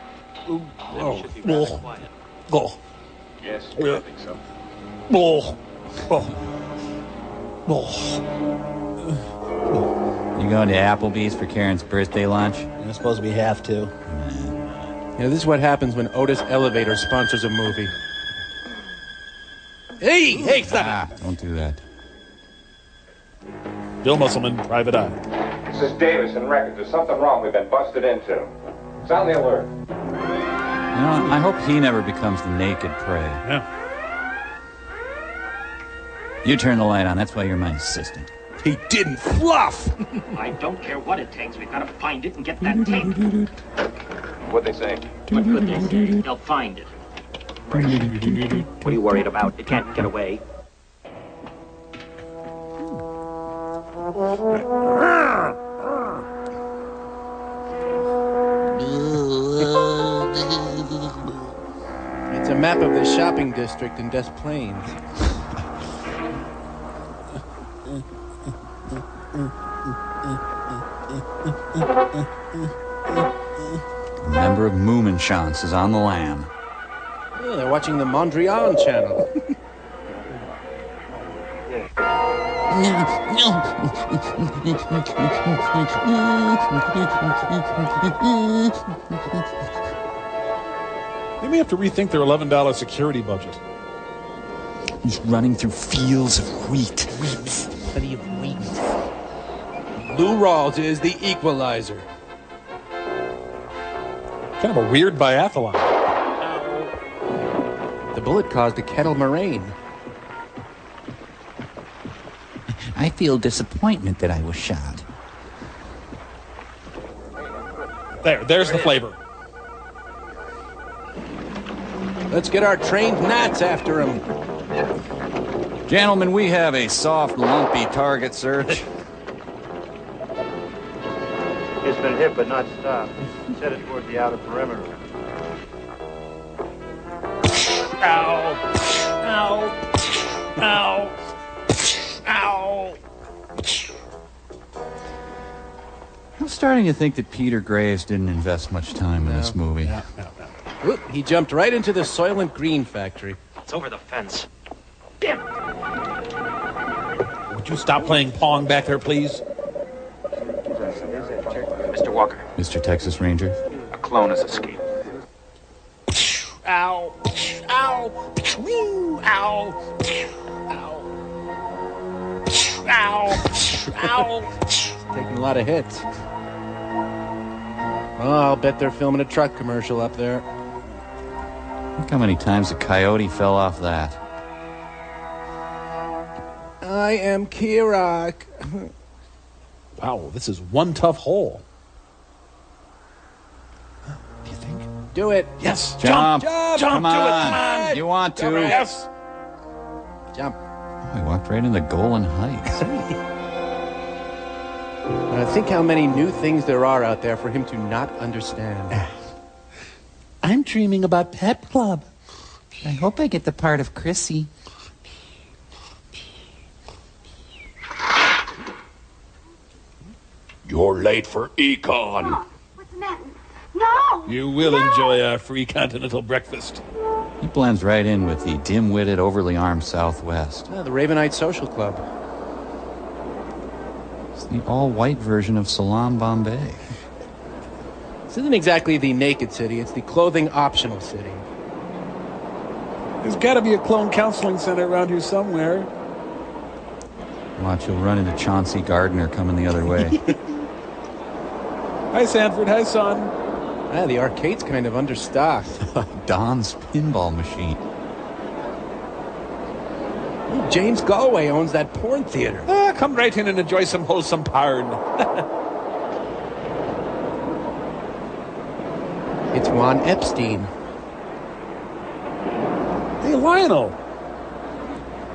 Then should be rather quiet. Go. Yes, I think so. Oh. You going to Applebee's for Karen's birthday lunch? I suppose we have to. Yeah, this is what happens when Otis Elevator sponsors a movie. Hey, stop it! Don't do that. Bill Musselman, Private Eye. This is Davison Records. There's something wrong. We've been busted into. Sound the alert. You know, I hope he never becomes the naked prey. Yeah. You turn the light on. That's why you're my assistant. He didn't fluff! I don't care what it takes. We've got to find it and get that tape. What'd they say? What could they say? They'll find it. What are you worried about? It can't get away. It's a map of the shopping district in Des Plaines. A member of Moominchance is on the lam. Yeah, they're watching the Mondrian channel. They may have to rethink their $11 security budget. He's running through fields of wheat. Plenty of wheat. Lou Rawls is the equalizer. Kind of a weird biathlon. The bullet caused a kettle moraine. I feel disappointment that I was shot. There's the flavor. Let's get our trained gnats after him. Gentlemen, we have a soft, lumpy target search. It's been hit but not stopped. It's headed toward the outer perimeter. Ow! Ow! Ow! Ow! I'm starting to think that Peter Graves didn't invest much time in this movie. Oop, he jumped right into the Soylent Green factory. It's over the fence. Damn! Would you stop playing Pong back there, please? Mr. Walker, Mr. Texas Ranger? a Clonus escaped. Ow! Ow! Woo! Ow! Ow! Ow! Ow! Taking a lot of hits. Oh, I'll bet they're filming a truck commercial up there. Look how many times a coyote fell off that. I am Kirok. Wow, this is one tough hole. Do you think? Do it. Yes. Jump! Jump! Come Do it. on! Come on! You want to? Yes. Jump. Oh, he walked right into Golan Heights. Think how many new things there are out there for him to not understand. I'm dreaming about Pep Club. I hope I get the part of Chrissy. You're late for econ. What's the matter? No! You will enjoy our free continental breakfast. He blends right in with the dim-witted, overly armed Southwest. The Ravenite Social Club. It's the all-white version of Salam Bombay. This isn't exactly the naked city, it's the clothing optional city. There's got to be a clone counseling center around here somewhere. Watch, you'll run into Chauncey Gardner coming the other way. Hi, Sanford. Hi, son. The arcade's kind of understocked. Don's pinball machine. James Galway owns that porn theater. Come right in and enjoy some wholesome porn. It's Juan Epstein. Hey, Lionel.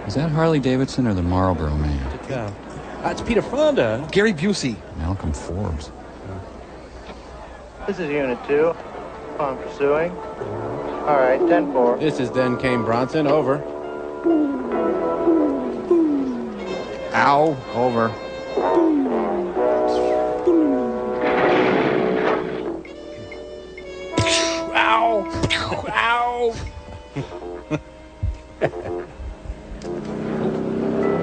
Is that Harley Davidson or the Marlboro Man? It's Peter Fonda. Gary Busey. Malcolm Forbes. This is Unit 2. I'm pursuing. All right, 10-4. This is Then Came Bronson. Over. Ow. Over. Ow. Ow.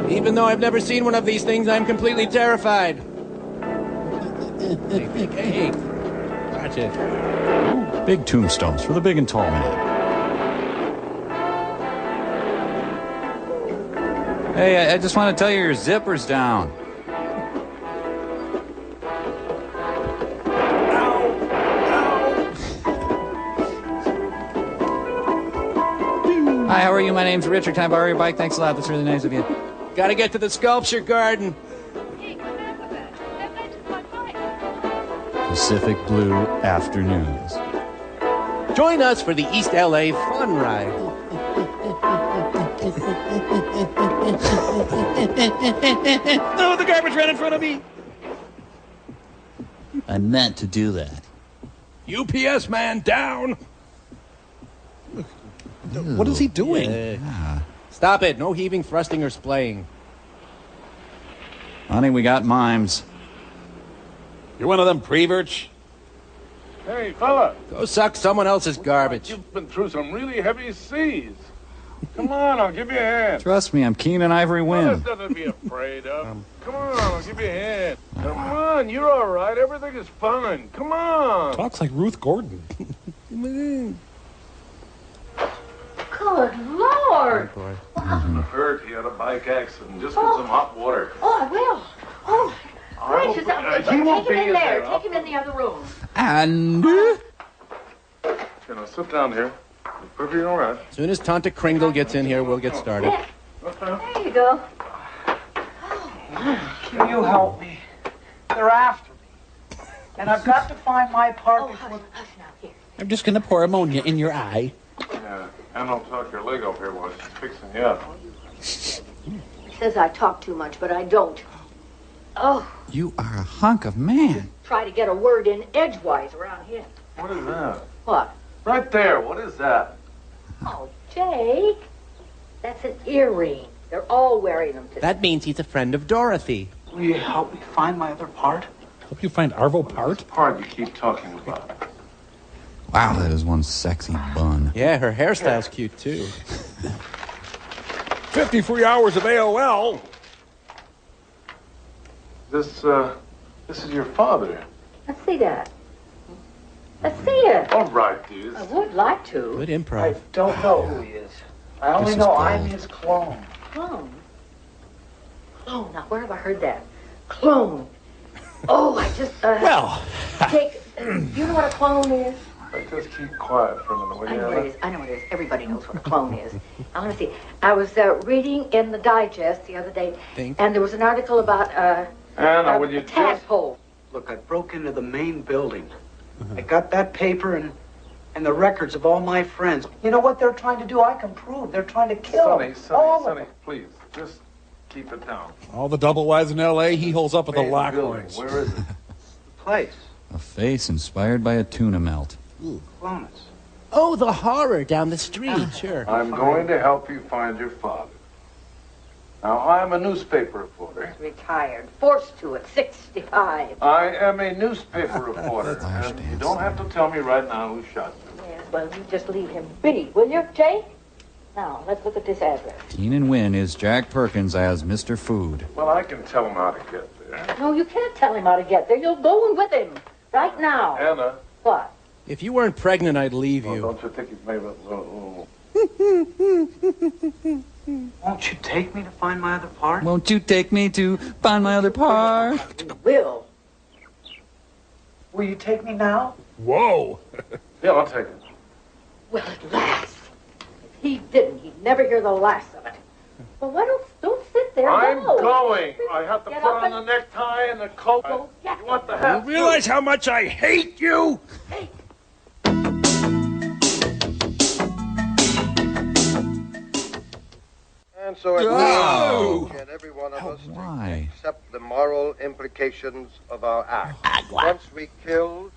Even though I've never seen one of these things, I'm completely terrified. Hey, watch it. Big tombstones for the big and tall man. Hey, I just want to tell you your zipper's down. Hi, how are you? My name's Richard. Can I borrow your bike? Thanks a lot. That's really nice of you. Gotta get to the sculpture garden. Pacific Blue Afternoons. Join us for the East LA Fun Ride. No, the garbage ran in front of me. I meant to do that. UPS man down. What is he doing? Stop it. No heaving, thrusting, or splaying. Honey, we got mimes. You're one of them preverts? Hey, fella. Go suck someone else's garbage. You've been through some really heavy seas. Come on, I'll give you a hand. Trust me, I'm keen on Ivory Well, Wind. there's nothing to be afraid of. Come on, I'll give you a hand. Come on, you're all right. Everything is fine. Come on. Talks like Ruth Gordon. Good Lord. Hurt. He had a bike accident. Just get some hot water. Oh, I will. Oh, gracious. He won't Take him be in in there. there. Take him in the other room. And... Sit down here. You're perfectly all right. As soon as Tanta Kringle gets in here, we'll get started. There you go. Can you help me? They're after me. And I've got to find my part before... I'm just going to pour ammonia in your eye. Yeah, and I'll talk your leg up here while she's fixing you up. He says I talk too much, but I don't. Oh, You are a hunk of man. try to get a word in edgewise around here. What is that? What? Right there. What is that? Oh, Jake. That's an earring. They're all wearing them today. That means he's a friend of Dorothy. Will you help me find my other part? Help you find Arvo Part? Part you keep talking about. Wow, that is one sexy bun. Yeah, her hairstyle's cute, too. 53 hours of AOL. This is your father. Let's see that. Let's see it. All right, dude. I would like to. Good I improv. don't know who he is. I only This is know gold. I'm his clone. Clone. Clone. Now, where have I heard that? Clone. Oh, I just, Well, Jake, you know what a clone is? Just keep quiet for a minute, will I you, know what Anna? it is. I know what it is. Everybody knows what a clone is. I want to see. I was reading in the digest the other day, and there was an article about Anna, will you a tadpole. Look, I broke into the main building. I got that paper and the records of all my friends. You know what they're trying to do? I can prove. They're trying to kill them. Sonny, please, just keep it down. all the double wides in L.A., he holds up at the Main building, Lockhorns. where is it? The place. A face inspired by a tuna melt. Clonus. Oh, the horror down the street. Sure. I'm going to help you find your father. Now, I'm a newspaper reporter. Retired. Forced to at 65. I am a newspaper reporter, and you don't have to tell me right now who shot you. Yes, well, you just leave him be, will you, Jake? Now, let's look at this address. Keenan Wynn is Jack Perkins as Mr. Food. Well, I can tell him how to get there. No, you can't tell him how to get there. You're going with him. Right now. Anna. What? If you weren't pregnant, I'd leave you. Don't you think he's made a little... Won't you take me to find my other part? Won't you take me to find my other part? Will. Will you take me now? Whoa. Yeah, I'll take it. Well, at last. If he didn't, he'd never hear the last of it. Well, why don't sit there? I'm Go. going. I have to Get put up on the necktie and the coat. You want the hat? You realize how much I hate you? And so it Oh. will get every one of us to Why? accept the moral implications of our act. Once we killed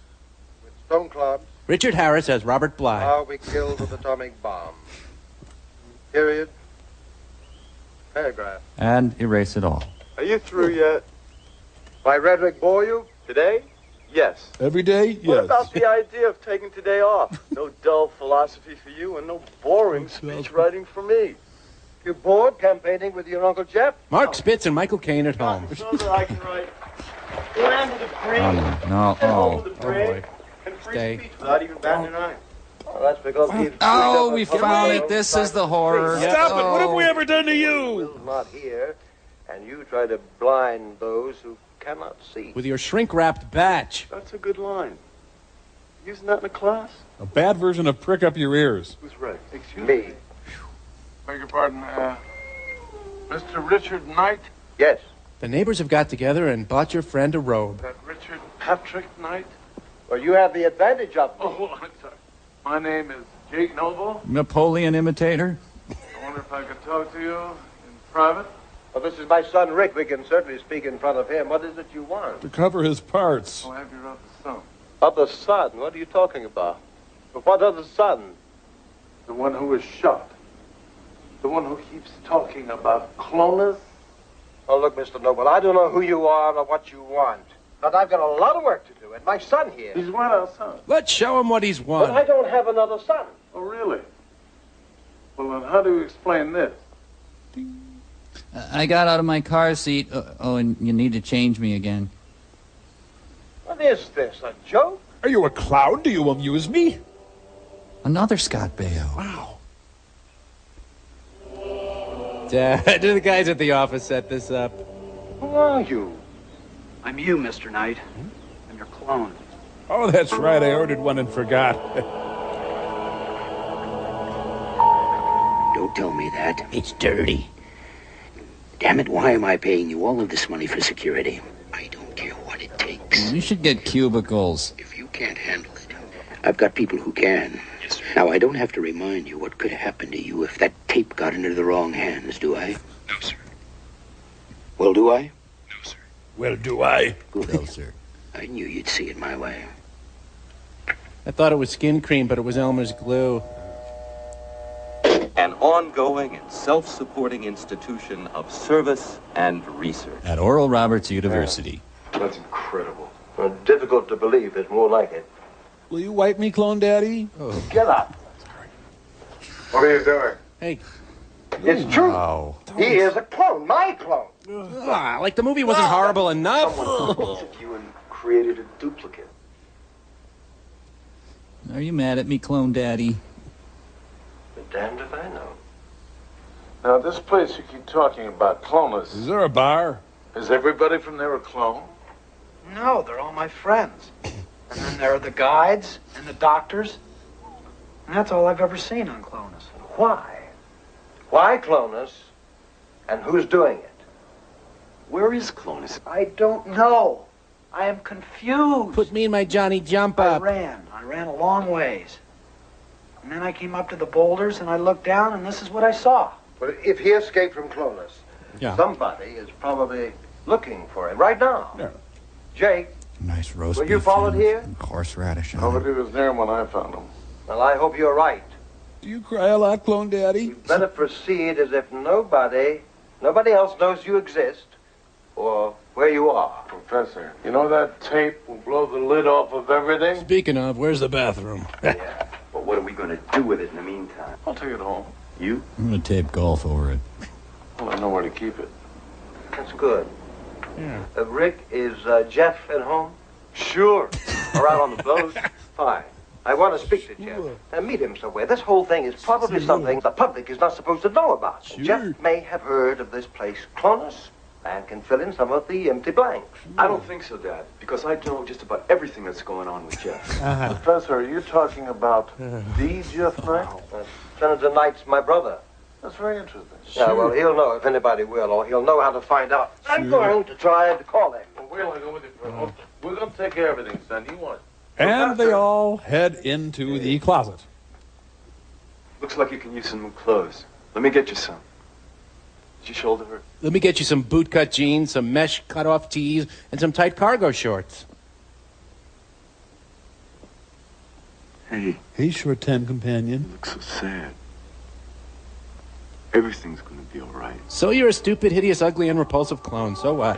with stone clubs, Richard Harris as Robert Bly. now we killed with atomic bombs. Period. Paragraph. And erase it all. Are you through yet? My rhetoric bore you? Today? Yes. Every day? Yes. What about the idea of taking today off? No dull philosophy for you and no boring speech writing for me. You bored campaigning with your Uncle Jeff? Mark Spitz and Michael Caine at home. So that I can write land of the free, Oh, no. and home Oh. of the brave, and free Stay. speech without even batting an eye. Well, that's because he's Oh, we found it. This is the horror. Stop it. What have Oh. we ever done to you? Will's not here, and you try to blind those who cannot see. With your shrink-wrapped batch. That's a good line. Using that in a class? A bad version of prick up your ears. Who's right? Excuse Me. Beg your pardon, Mr. Richard Knight? Yes. The neighbors have got together and bought your friend a robe. That Richard Patrick Knight? Well, you have the advantage of me. Oh, I'm sorry. My name is Jake Noble. Napoleon imitator? I wonder if I could talk to you in private? Well, this is my son, Rick. We can certainly speak in front of him. What is it you want? To cover his parts. I'll have your other son. Other son? What are you talking about? What other son? The one who was shot. The one who keeps talking about Clonus. Oh, look, Mr. Noble, I don't know who you are or what you want. But I've got a lot of work to do, and my son here. He's one of our sons. Let's show him what he's But I won. don't have another son. Oh, really? Well, then how do you explain this? I got out of my car seat. Oh, and you need to change me again. What is this, a joke? Are you a clown? Do you amuse me? Another Scott Baio. Wow. Dad, the guys at the office set this up. Who are you? I'm you, Mr. Knight. I'm your clone. Oh, that's right. I ordered one and forgot. Don't tell me that. It's dirty. Damn it, why am I paying you all of this money for security? I don't care what it takes. You should get cubicles. If you can't handle it, I've got people who can. Yes, sir. Now, I don't have to remind you what could happen to you if that tape got into the wrong hands, do I? No, sir. Well, do I? No, sir. Well, do I? Good. No, sir. I knew you'd see it my way. I thought it was skin cream, but it was Elmer's glue. An ongoing and self-supporting institution of service and research. At Oral Roberts University. That's incredible. Well, difficult to believe. It's more like it. Will you wipe me, Clone Daddy? Oh. Get up. What are you doing? Hey. It's true. Oh. He is a clone. My clone. Ah, like the movie wasn't horrible enough. Someone took you and created a duplicate. Are you mad at me, Clone Daddy? Be damned if I know. Now, this place you keep talking about, Clonus, Is there a bar? is everybody from there a clone? No, they're all my friends. And then there are the guides and the doctors. And that's all I've ever seen on Clonus. Why? Why Clonus? And who's doing it? Where is Clonus? I don't know. I am confused. Put me in my Johnny Jump I Up. ran a long ways. And then I came up to the boulders and I looked down and this is what I saw. Well, if he escaped from Clonus, somebody is probably looking for him right now. Yeah. Jake, Nice roast were you beef followed and here? horseradish on Nobody was there when I found him. Well, I hope you're right. Do you cry a lot, Clone Daddy? You better proceed as if nobody else knows you exist or where you are. Professor, you know that tape will blow the lid off of everything? Speaking of, where's the bathroom? Yeah. But what are we going to do with it in the meantime? I'll take it home. You? I'm going to tape golf over it. Well, I know where to keep it. That's good. Yeah. Rick, is Jeff at home? Sure. Or out on the boat? Fine. I want to speak to Jeff and meet him somewhere. This whole thing is probably something the public is not supposed to know about. Sure. Jeff may have heard of this place, Clonus, and can fill in some of the empty blanks. I don't think so, Dad, because I know just about everything that's going on with Jeff. Professor, are you talking about the Jeff Knight? Senator Knight's my brother. That's very interesting. Yeah, well, he'll know if anybody will, or he'll know how to find out. I'm going to try to call him. Well, wait till I go with you for a moment. We're going to take care of everything, son. You want it? And they all head into the closet. Looks like you can use some new clothes. Let me get you some. Does your shoulder hurt? Let me get you some bootcut jeans, some mesh cut-off tees, and some tight cargo shorts. Hey. Hey, short time companion. You look so sad. Everything's going to be all right. So you're a stupid, hideous, ugly, and repulsive clone. So what?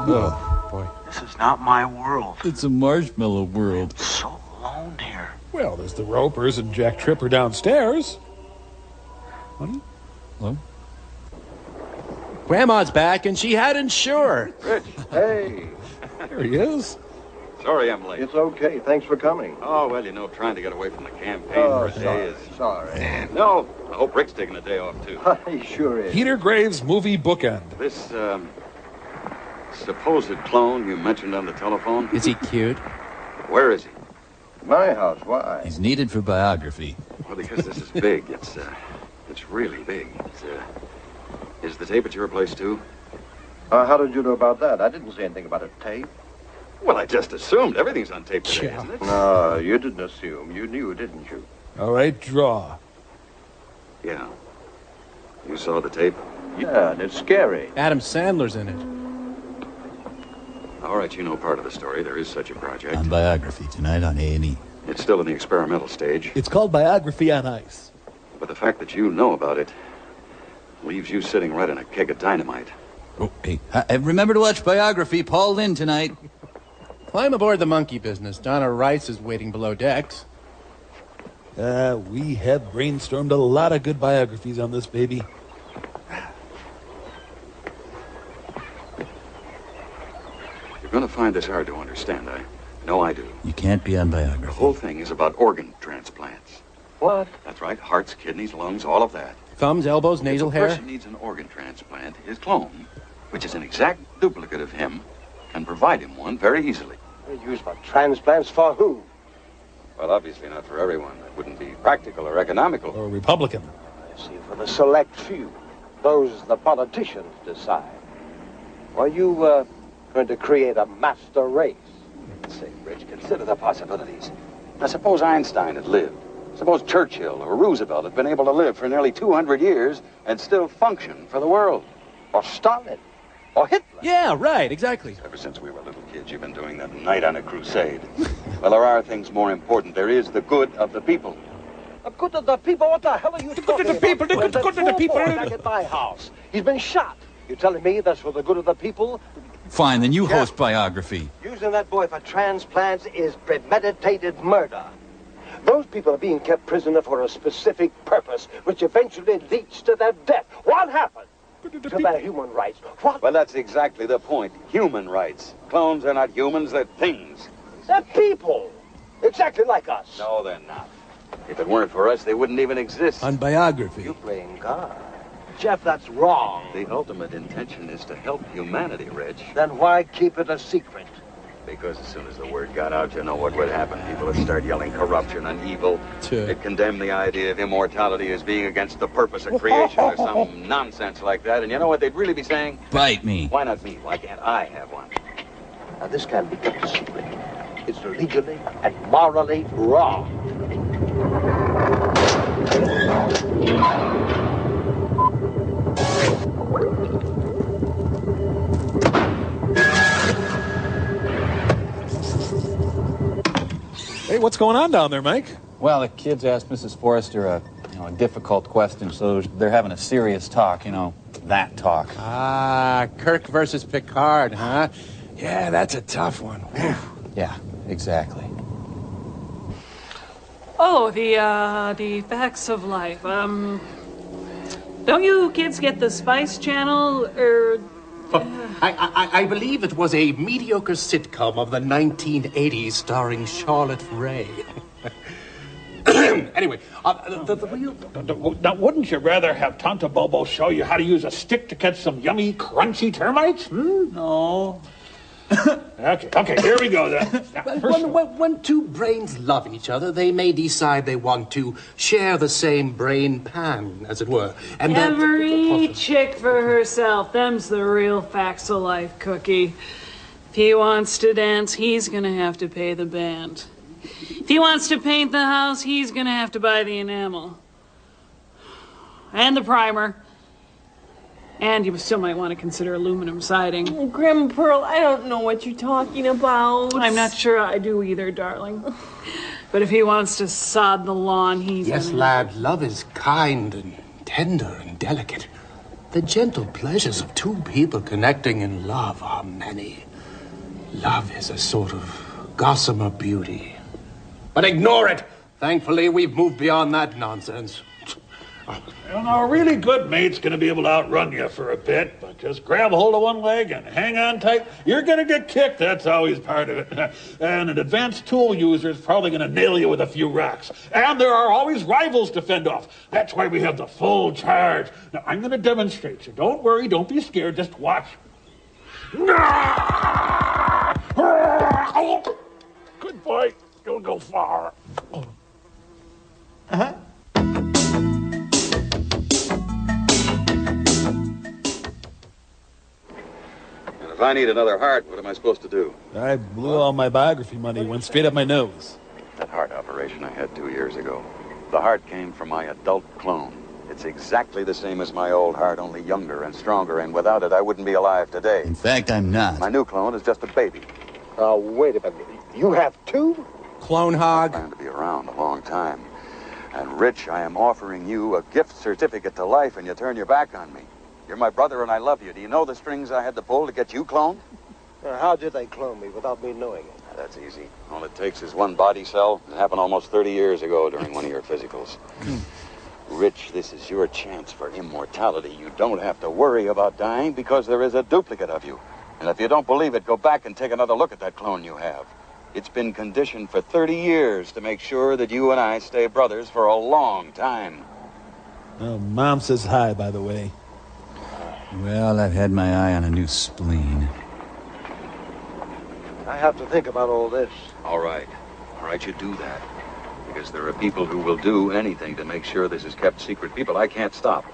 Oh, boy. This is not my world. It's a marshmallow world. So alone here. Well, there's the Ropers and Jack Tripper downstairs. Honey? Hello? Grandma's back, and she hadn't sure. Rich. Hey. There he is. Sorry I'm late. It's okay. Thanks for coming. Oh, well, you know, trying to get away from the campaign Oh, for a day is... sorry. No, I hope Rick's taking a day off, too. He sure is. Peter Graves' movie bookend. This, supposed clone you mentioned on the telephone... Is he cute? Where is he? My house. Why? He's needed for biography. Well, because this is big. It's really big. Is the tape at your place, too? How did you know about that? I didn't say anything about a tape. Well, I just assumed everything's on tape today, Yeah. isn't it? No, you didn't assume. You knew, didn't you? All right, draw. Yeah. You saw the tape? Yeah, and it's scary. Adam Sandler's in it. All right, you know part of the story. There is such a project. On biography tonight on A&E. It's still in the experimental stage. It's called Biography on Ice. But the fact that you know about it leaves you sitting right in a keg of dynamite. Oh, hey, remember to watch Biography. Paul Lynn tonight. Climb aboard the monkey business. Donna Rice is waiting below decks. We have brainstormed a lot of good biographies on this baby. You're going to find this hard to understand. I know I do. You can't be on biography. The whole thing is about organ transplants. What? That's right. Hearts, kidneys, lungs, all of that. Thumbs, elbows, nasal If a hair. person needs an organ transplant, his clone, which is an exact duplicate of him, can provide him one very easily. Used for transplants for who? Well, obviously not for everyone. That wouldn't be practical or economical. Or Republican. I see, for the select few. Those the politicians decide. Are you going to create a master race? Say, Rich, consider the possibilities. Now, suppose Einstein had lived. Suppose Churchill or Roosevelt had been able to live for nearly 200 years and still function for the world. Or Stalin. Or Hitler. Yeah, right, exactly. Ever since we were little kids, you've been doing that night on a crusade. Well, there are things more important. There is the good of the people. The good of the people? What the hell are you talking about? people, the good of the people. Back at my house. He's been shot. You telling me that's for the good of the people? Fine, then you host Biography. Using that boy for transplants is premeditated murder. Those people are being kept prisoner for a specific purpose, which eventually leads to their death. What happened to their human rights? What? Well, that's exactly the point. Human rights. Clones are not humans, they're things. They're people. Exactly like us. No, they're not. If it weren't for us, they wouldn't even exist. On biography. You blame God. Jeff, that's wrong. The ultimate intention is to help humanity, Reg. Then why keep it a secret? Because as soon as the word got out, you know what would happen. People would start yelling corruption and evil. They'd condemn the idea of immortality as being against the purpose of creation or some nonsense like that. And you know what they'd really be saying? Bite me. Why not me? Why can't I have one? Now, this can't be kept a secret. It's legally and morally wrong. Hey, what's going on down there, Mike? Well, the kids asked Mrs. Forrester a difficult question, so they're having a serious talk, that talk. Ah, Kirk versus Picard, huh? Yeah, that's a tough one. Yeah, exactly. Oh, the facts of life. Don't you kids get the Spice Channel, or... I believe it was a mediocre sitcom of the 1980s starring Charlotte Rae. Anyway, the real... Now, wouldn't you rather have Tonto Bobo show you how to use a stick to catch some yummy, crunchy termites? No. Okay, here we go then. Now, When two brains love each other, they may decide they want to share the same brain pan, as it were. And Every chick for herself. Them's the real facts of life, Cookie. If he wants to dance, he's gonna have to pay the band. If he wants to paint the house, he's gonna have to buy the enamel. And the primer. And you still might want to consider aluminum siding. Grandma Pearl, I don't know what you're talking about. I'm not sure I do either, darling. But if he wants to sod the lawn, he's... Yes, lad, love is kind and tender and delicate. The gentle pleasures of two people connecting in love are many. Love is a sort of gossamer beauty. But ignore it! Thankfully, we've moved beyond that nonsense. a really good mate's going to be able to outrun you for a bit, but just grab a hold of one leg and hang on tight. You're going to get kicked. That's always part of it. And an advanced tool user is probably going to nail you with a few rocks. And there are always rivals to fend off. That's why we have the full charge. Now, I'm going to demonstrate. So don't worry. Don't be scared. Just watch. Good boy. Don't go far. Uh-huh. If I need another heart, what am I supposed to do? I blew all my biography money, went straight up my nose. That heart operation I had 2 years ago. The heart came from my adult clone. It's exactly the same as my old heart, only younger and stronger, and without it, I wouldn't be alive today. In fact, I'm not. My new clone is just a baby. Wait a minute. You have two? Clone hog. I plan to be around a long time. And, Rich, I am offering you a gift certificate to life, and you turn your back on me. You're my brother, and I love you. Do you know the strings I had to pull to get you cloned? How did they clone me without me knowing it? That's easy. All it takes is one body cell. It happened almost 30 years ago during one of your physicals. Rich, this is your chance for immortality. You don't have to worry about dying because there is a duplicate of you. And if you don't believe it, go back and take another look at that clone you have. It's been conditioned for 30 years to make sure that you and I stay brothers for a long time. Oh, Mom says hi, by the way. Well, I've had my eye on a new spleen. I have to think about all this. All right, you do that. Because there are people who will do anything to make sure this is kept secret. People I can't stop.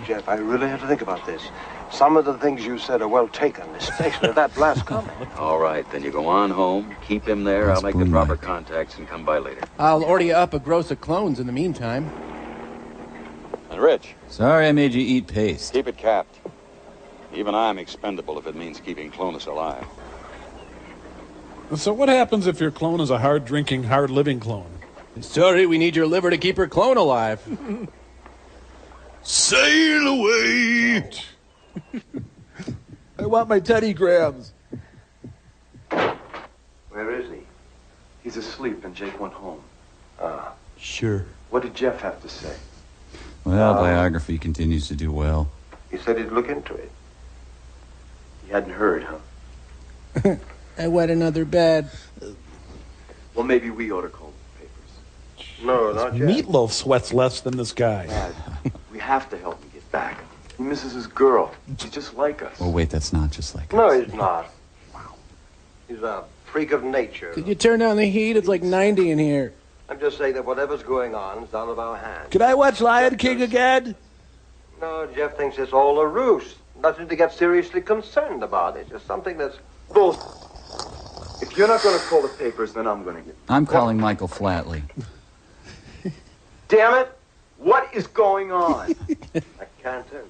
Jeff, I really have to think about this. Some of the things you said are well taken, especially that last comment. All right, then you go on home, keep him there. I'll make the proper contacts and come by later. I'll order you up a gross of clones in the meantime. And Rich. Sorry I made you eat paste. Keep it capped. Even I'm expendable if it means keeping Clonus alive. So what happens if your clone is a hard-drinking, hard-living clone? Sorry, we need your liver to keep her clone alive. Sail away! I want my Teddy Grahams. Where is he? He's asleep and Jake went home. Sure. What did Jeff have to say? Well, biography continues to do well. He said he'd look into it. You hadn't heard, huh? I wet another bed. Well, maybe we ought to call the papers. No, not yet. Meatloaf sweats less than this guy. Dad, we have to help him get back. He misses his girl. She's just like us. Oh, wait, that's not just like No, us. he's not. Wow. He's a freak of nature. Could you turn down the heat? It's like 90 in here. I'm just saying that whatever's going on is out of our hands. Can I watch Lion King again? No, Jeff thinks it's all a ruse. Nothing to get seriously concerned about. It's just something that's both. If you're not going to call the papers, then I'm going to get... I'm calling Michael Flatley. Damn it! What is going on? I can't tell you.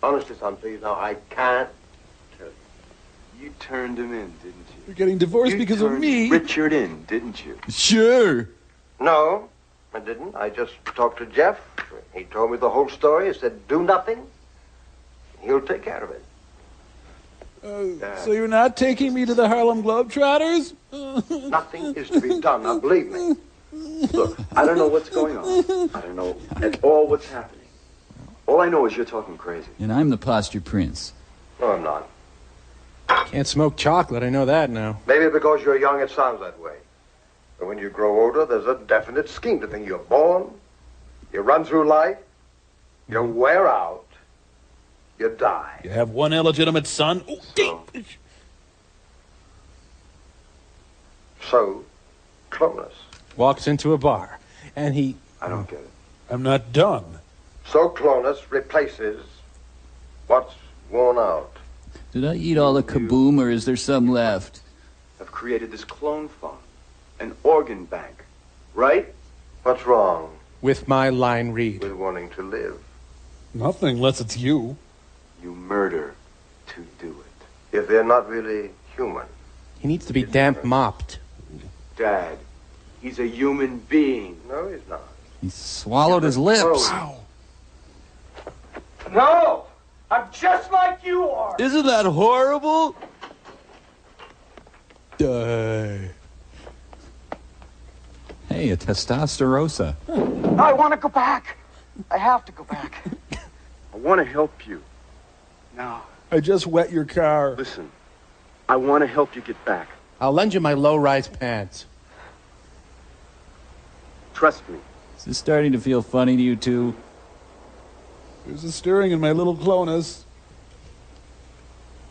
Honestly, son, please, now, I can't tell you. You turned him in, didn't you? You're getting divorced because of me. Richard in, didn't you? Sure. No, I didn't. I just talked to Jeff. He told me the whole story. He said, do nothing. He'll take care of it. So you're not taking me to the Harlem Globetrotters? Nothing is to be done, now believe me. Look, I don't know what's going on. I don't know at all what's happening. All I know is you're talking crazy. And I'm the posture prince. No, I'm not. Can't smoke chocolate, I know that now. Maybe because you're young it sounds that way. But when you grow older, there's a definite scheme to things. You're born, you run through life, you wear out, you die. You have one illegitimate son. So, So, Clonus walks into a bar, and he... I don't get it. I'm not done. So Clonus replaces what's worn out. Did I eat all the kaboom, or is there some left? I've created this clone farm, an organ bank, right? What's wrong? With my line read. With wanting to live. Nothing unless it's you. You murder to do it. If they're not really human. He needs to be damp mopped. Dad, he's a human being. No, he's not. He swallowed his lips. Oh. No! I'm just like you are! Isn't that horrible? Die. Hey, a testosterosa. I want to go back. I have to go back. I want to help you. No. I just wet your car. Listen, I want to help you get back. I'll lend you my low-rise pants. Trust me. Is this starting to feel funny to you, too? There's a stirring in my little Clonus.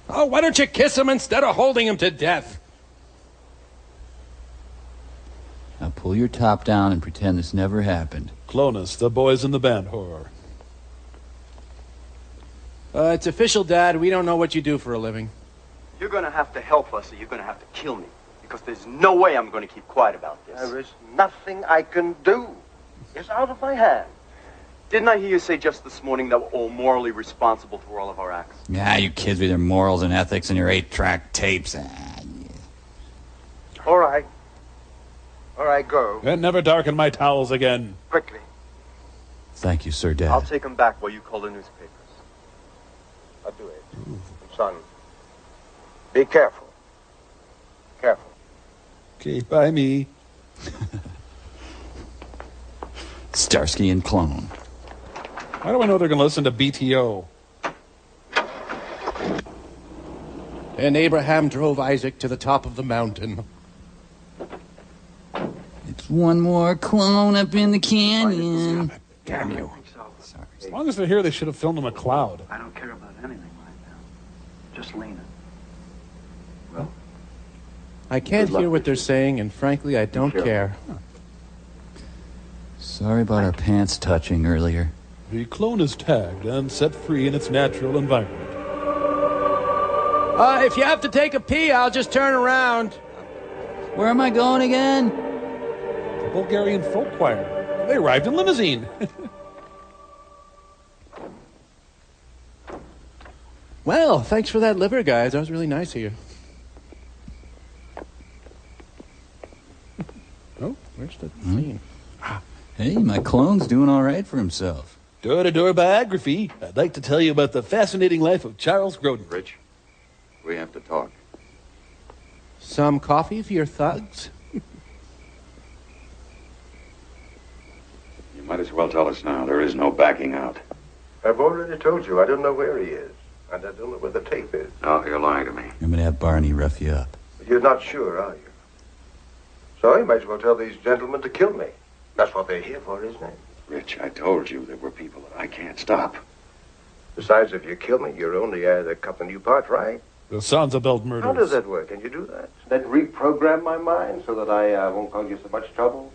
Oh, why don't you kiss him instead of holding him to death? Now pull your top down and pretend this never happened. Clonus, the boys in the band horror. It's official, Dad. We don't know what you do for a living. You're going to have to help us, or you're going to have to kill me. Because there's no way I'm going to keep quiet about this. There is nothing I can do. It's out of my hands. Didn't I hear you say just this morning that we're all morally responsible for all of our acts? Yeah, you kids with your morals and ethics and your 8-track tapes. All right. All right, go. And never darken my towels again. Quickly. Thank you, Sir Dad. I'll take them back while you call the newspapers. I'll do it. Son, be careful. Careful. Okay, by me. Starsky and Clone. How do I know they're going to listen to BTO? And Abraham drove Isaac to the top of the mountain. It's one more clone up in the canyon. Damn you. Sorry. As long as they're here, they should have filmed in a cloud. I don't care about anything right now. Just Lena. Well, I can't hear what they're saying, and frankly, I don't care. Sorry about our pants touching earlier. The clone is tagged and set free in its natural environment. If you have to take a pee, I'll just turn around. Where am I going again? The Bulgarian folk choir. They arrived in limousine. Well, thanks for that liver, guys. That was really nice of you. Oh, where's the scene? Hey, my clone's doing all right for himself. Door-to-door biography. I'd like to tell you about the fascinating life of Charles Grodin. Rich, we have to talk. Some coffee for your thugs? You might as well tell us now. There is no backing out. I've already told you I don't know where he is. And I don't know where the tape is. No, you're lying to me. I'm gonna have Barney rough you up. You're not sure, are you? So you might as well tell these gentlemen to kill me. That's what they're here for, isn't it? Rich, I told you there were people that I can't stop. Besides, if you kill me, you're only a couple of new parts, right? The Sansa-Belt murders. How does that work? Can you do that? Then reprogram my mind so that I won't cause you so much trouble?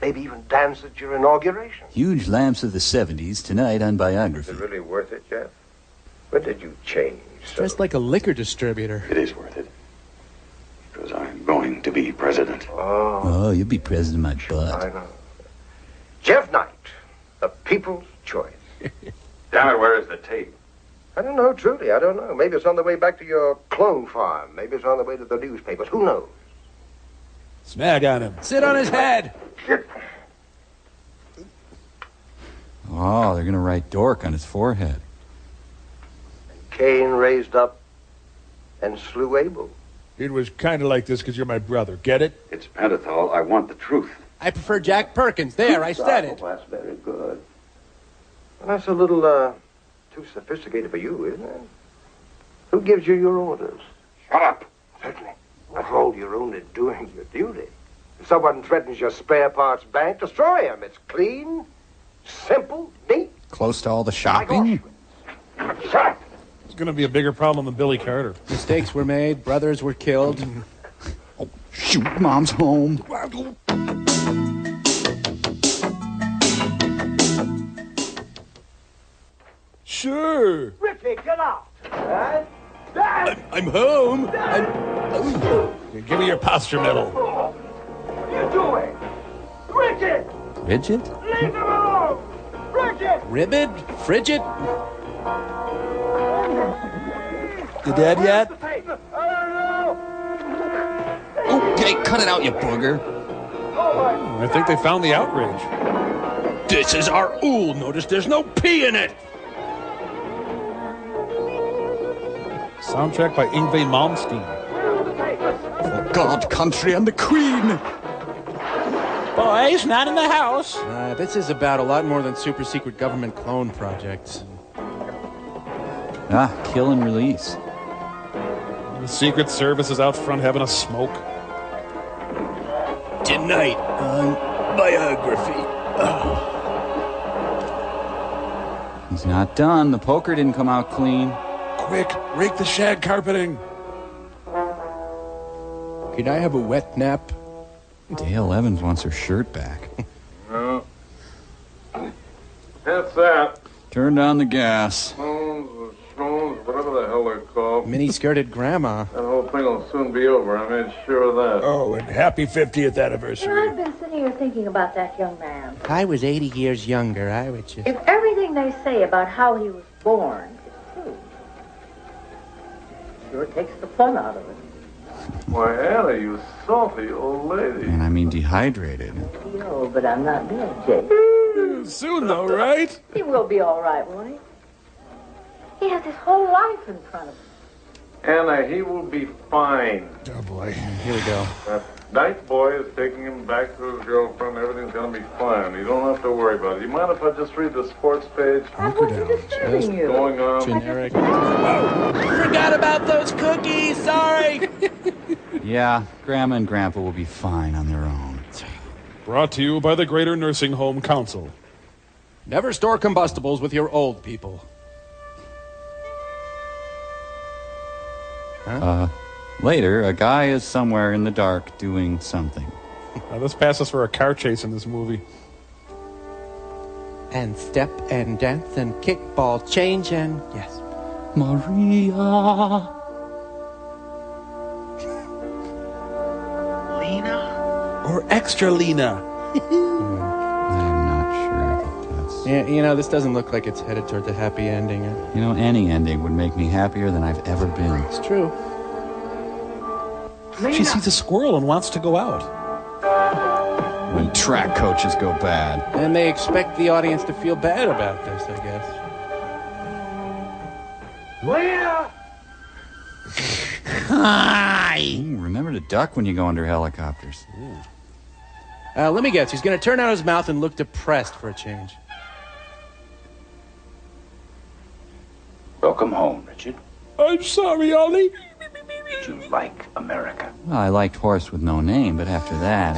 Maybe even dance at your inauguration. Huge lamps of the 70s tonight on Is Biography. it really worth it, Jeff? When did you change? Dressed like a liquor distributor. It is worth it. Because I'm going to be president. Oh, you'll be president of my butt. I know. Jeff Knight, the people's choice. Damn it, where is the tape? I don't know, truly, I don't know. Maybe it's on the way back to your clone farm. Maybe it's on the way to the newspapers. Who knows? Snag on him. Sit on his head. Oh, they're gonna write dork on his forehead. Cain raised up and slew Abel. It was kind of like this because you're my brother. Get it? It's Pentothal. I want the truth. I prefer Jack Perkins. There, I said it. That's very good. Well, that's a little, too sophisticated for you, isn't it? Who gives you your orders? Shut up. Certainly. After all, you're only doing your duty. If someone threatens your spare parts bank, destroy him. It's clean, simple, neat. Close to all the shopping? Shut. It's going to be a bigger problem than Billy Carter. Mistakes were made. Brothers were killed. Shoot, Mom's home. Sure. Ricky, get out! I'm home. Give me your posture medal. What are you doing? Ricky! Bridget? Leave him alone! Ricky! Ribbit? Frigid? You dead yet? I don't know! Okay, cut it out, you booger. I think they found the outrage. This is our ool. Notice there's no P in it. Soundtrack by Yngwie Malmsteen. For God, country, and the Queen. Boys, not in the house. This is about a lot more than super secret government clone projects. Kill and release. The Secret Service is out front having a smoke. Tonight on Biography. He's not done. The poker didn't come out clean. Quick, rake the shag carpeting. Can I have a wet nap? Dale Evans wants her shirt back. No. That's that. Turn down the gas. Scones, whatever the hell they're called. Mini-skirted grandma. That whole thing will soon be over. I made sure of that. Oh, and happy 50th anniversary. I've been sitting here thinking about that young man. If I was 80 years younger, I would just... If everything they say about how he was born is true, it sure takes the fun out of it. Why, Anna, you salty old lady. And I mean dehydrated. Yo, but I'm not dead, Jake. Soon, though, right? He will be all right, won't he? He has his whole life in front of him. Anna, he will be fine. Oh, boy. Here we go. That night boy is taking him back to his girlfriend. Everything's going to be fine. You don't have to worry about it. You mind if I just read the sports page? What's disturbing you? Going on. Generic. Oh, forgot about those cookies. Sorry. Yeah, Grandma and Grandpa will be fine on their own. Brought to you by the Greater Nursing Home Council. Never store combustibles with your old people. Later, a guy is somewhere in the dark doing something. Now, this passes for a car chase in this movie. And step and dance and kickball change and yes. Maria. Lena? Or extra Lena? I'm not sure that that's... Yeah, you know, this doesn't look like it's headed towards a happy ending. You know, any ending would make me happier than I've ever been. It's true. She sees a squirrel and wants to go out. When track coaches go bad. And they expect the audience to feel bad about this, I guess. Lena! Hi! Remember to duck when you go under helicopters. Let me guess. He's going to turn out his mouth and look depressed for a change. Welcome home, Richard. I'm sorry, Ollie. Did you like America? Well, I liked Horse with No Name, but after that...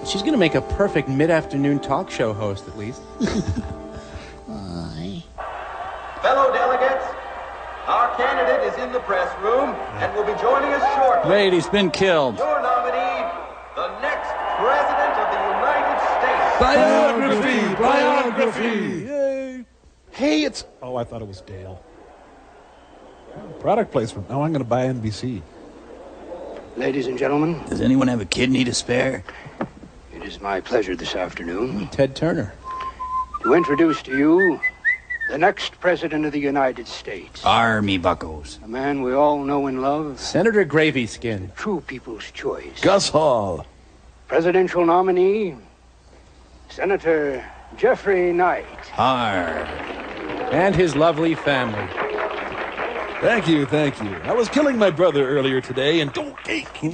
She's going to make a perfect mid-afternoon talk show host, at least. Fellow delegates, our candidate is in the press room and will be joining us shortly. Wait, he's been killed. Your nominee, the next President of the United States. Biography! Yay! Hey, it's... Oh, I thought it was Dale. Product placement. Oh, I'm going to buy NBC. Ladies and gentlemen, Does anyone have a kidney to spare? it is my pleasure this afternoon Ted Turner. to introduce to you the next President of the United States. Army buckos. A man we all know and love. Senator Gravy Skin. True people's choice. Gus Hall. Presidential nominee, Senator Jeffrey Knight. Arr. And his lovely family. Thank you, thank you. I was killing my brother earlier today, and don't... Thank you.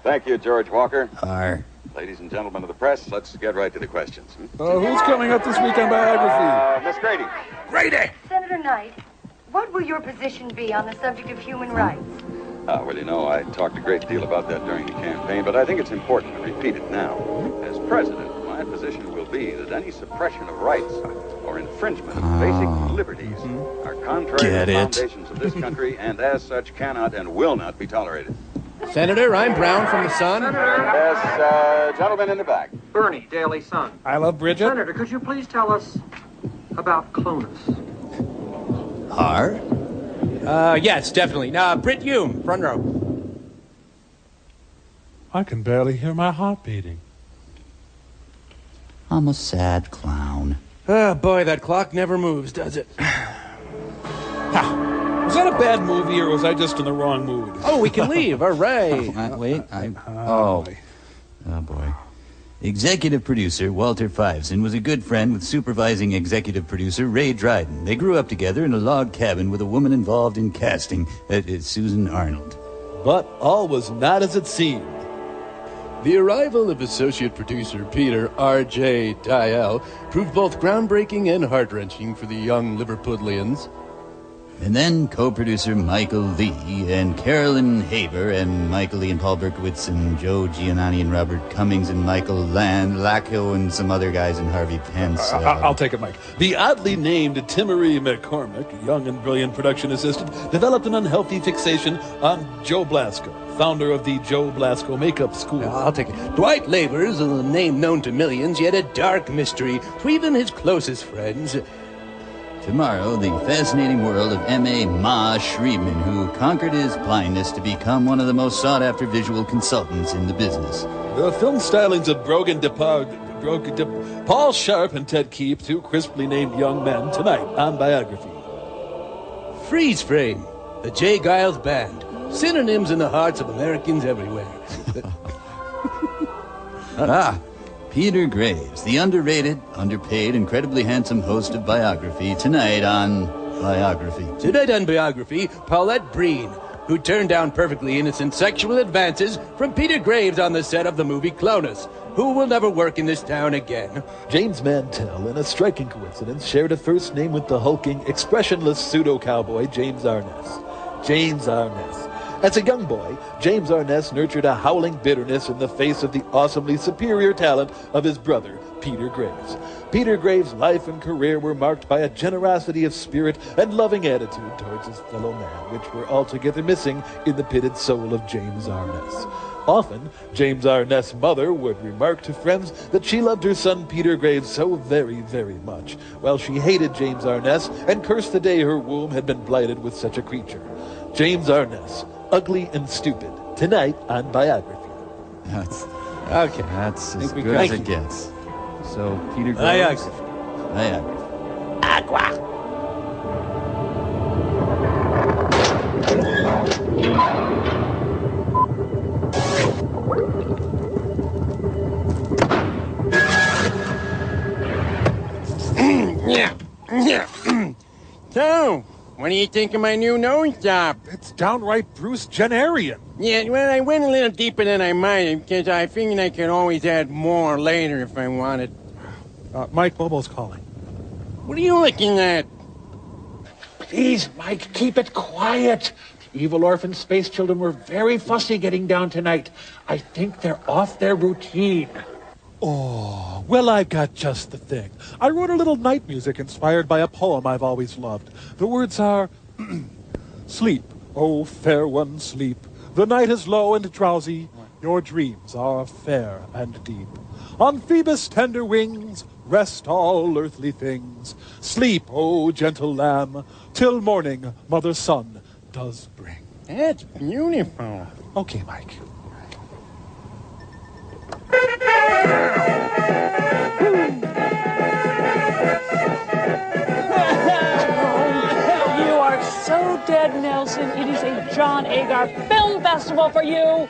Thank you, George Walker. Arr. Ladies and gentlemen of the press, let's get right to the questions. Who's coming up this week on Biography? Miss Grady. Grady! Senator Knight, what will your position be on the subject of human rights? Well, you know, I talked a great deal about that during the campaign, but I think it's important to repeat it now. As president, my my position will be that any suppression of rights or infringement of basic liberties are contrary to the foundations of this country, and as such cannot and will not be tolerated. Senator, I'm Brown from the Sun. Yes, gentleman in the back. Bernie, Daily Sun. I love Bridget. Senator, could you please tell us about Clonus? Yes, definitely. Britt Hume, front row. I can barely hear my heart beating. I'm a sad clown. Oh, boy, that clock never moves, does it? Was that a bad movie, or was I just in the wrong mood? Oh, we can leave. All right. Oh, boy. Executive producer Walter Fiveson was a good friend with supervising executive producer Ray Dryden. They grew up together in a log cabin with a woman involved in casting, Susan Arnold. But all was not as it seemed. The arrival of associate producer Peter R.J. Dial proved both groundbreaking and heart-wrenching for the young Liverpudlians. And then co-producer Michael Lee and Carolyn Haber and Michael Lee and Paul Berkowitz and Joe Giannani and Robert Cummings and Michael Lacko and some other guys and Harvey Pence. I'll take it, Mike. The oddly named Timmery McCormick, young and brilliant production assistant, developed an unhealthy fixation on Joe Blasco, founder of the Joe Blasco Makeup School. I'll take it. Dwight Labors, a name known to millions, yet a dark mystery to even his closest friends. Tomorrow, the fascinating world of M.A. Ma Shriebman, who conquered his blindness to become one of the most sought-after visual consultants in the business. The film stylings of Paul Sharp and Ted Keep, two crisply named young men, tonight on Biography. Freeze Frame, the J. Giles Band, synonyms in the hearts of Americans everywhere. Peter Graves, the underrated, underpaid, incredibly handsome host of Biography, tonight on Biography. Tonight on Biography, Paulette Breen, who turned down perfectly innocent sexual advances from Peter Graves on the set of the movie Clonus, who will never work in this town again. James Mantell, in a striking coincidence, shared a first name with the hulking, expressionless pseudo-cowboy James Arness. James Arness. As a young boy, James Arness nurtured a howling bitterness in the face of the awesomely superior talent of his brother, Peter Graves. Peter Graves' life and career were marked by a generosity of spirit and loving attitude towards his fellow man, which were altogether missing in the pitted soul of James Arness. Often, James Arness' mother would remark to friends that she loved her son Peter Graves so very, very much, while she hated James Arness and cursed the day her womb had been blighted with such a creature. James Arness, ugly and stupid, tonight on Biography. That's as good as it gets. So, Peter Graves. Biography. Agua. So, what do you think of my new nose job? It's downright Bruce Jennerian. Yeah, well, I went a little deeper than I might have, because I figured I could always add more later if I wanted. Mike, Bobo's calling. What are you looking at? Please, Mike, keep it quiet. Evil orphan space children were very fussy getting down tonight. I think they're off their routine. Oh, well, I've got just the thing. I wrote a little night music inspired by a poem I've always loved. The words are, Sleep, oh fair one, sleep. The night is low and drowsy. Your dreams are fair and deep. On Phoebus' tender wings, rest all earthly things. Sleep, oh gentle lamb, till morning mother sun does bring. That's beautiful. Okay, Mike. You are so dead, Nelson. It is a John Agar Film Festival for you.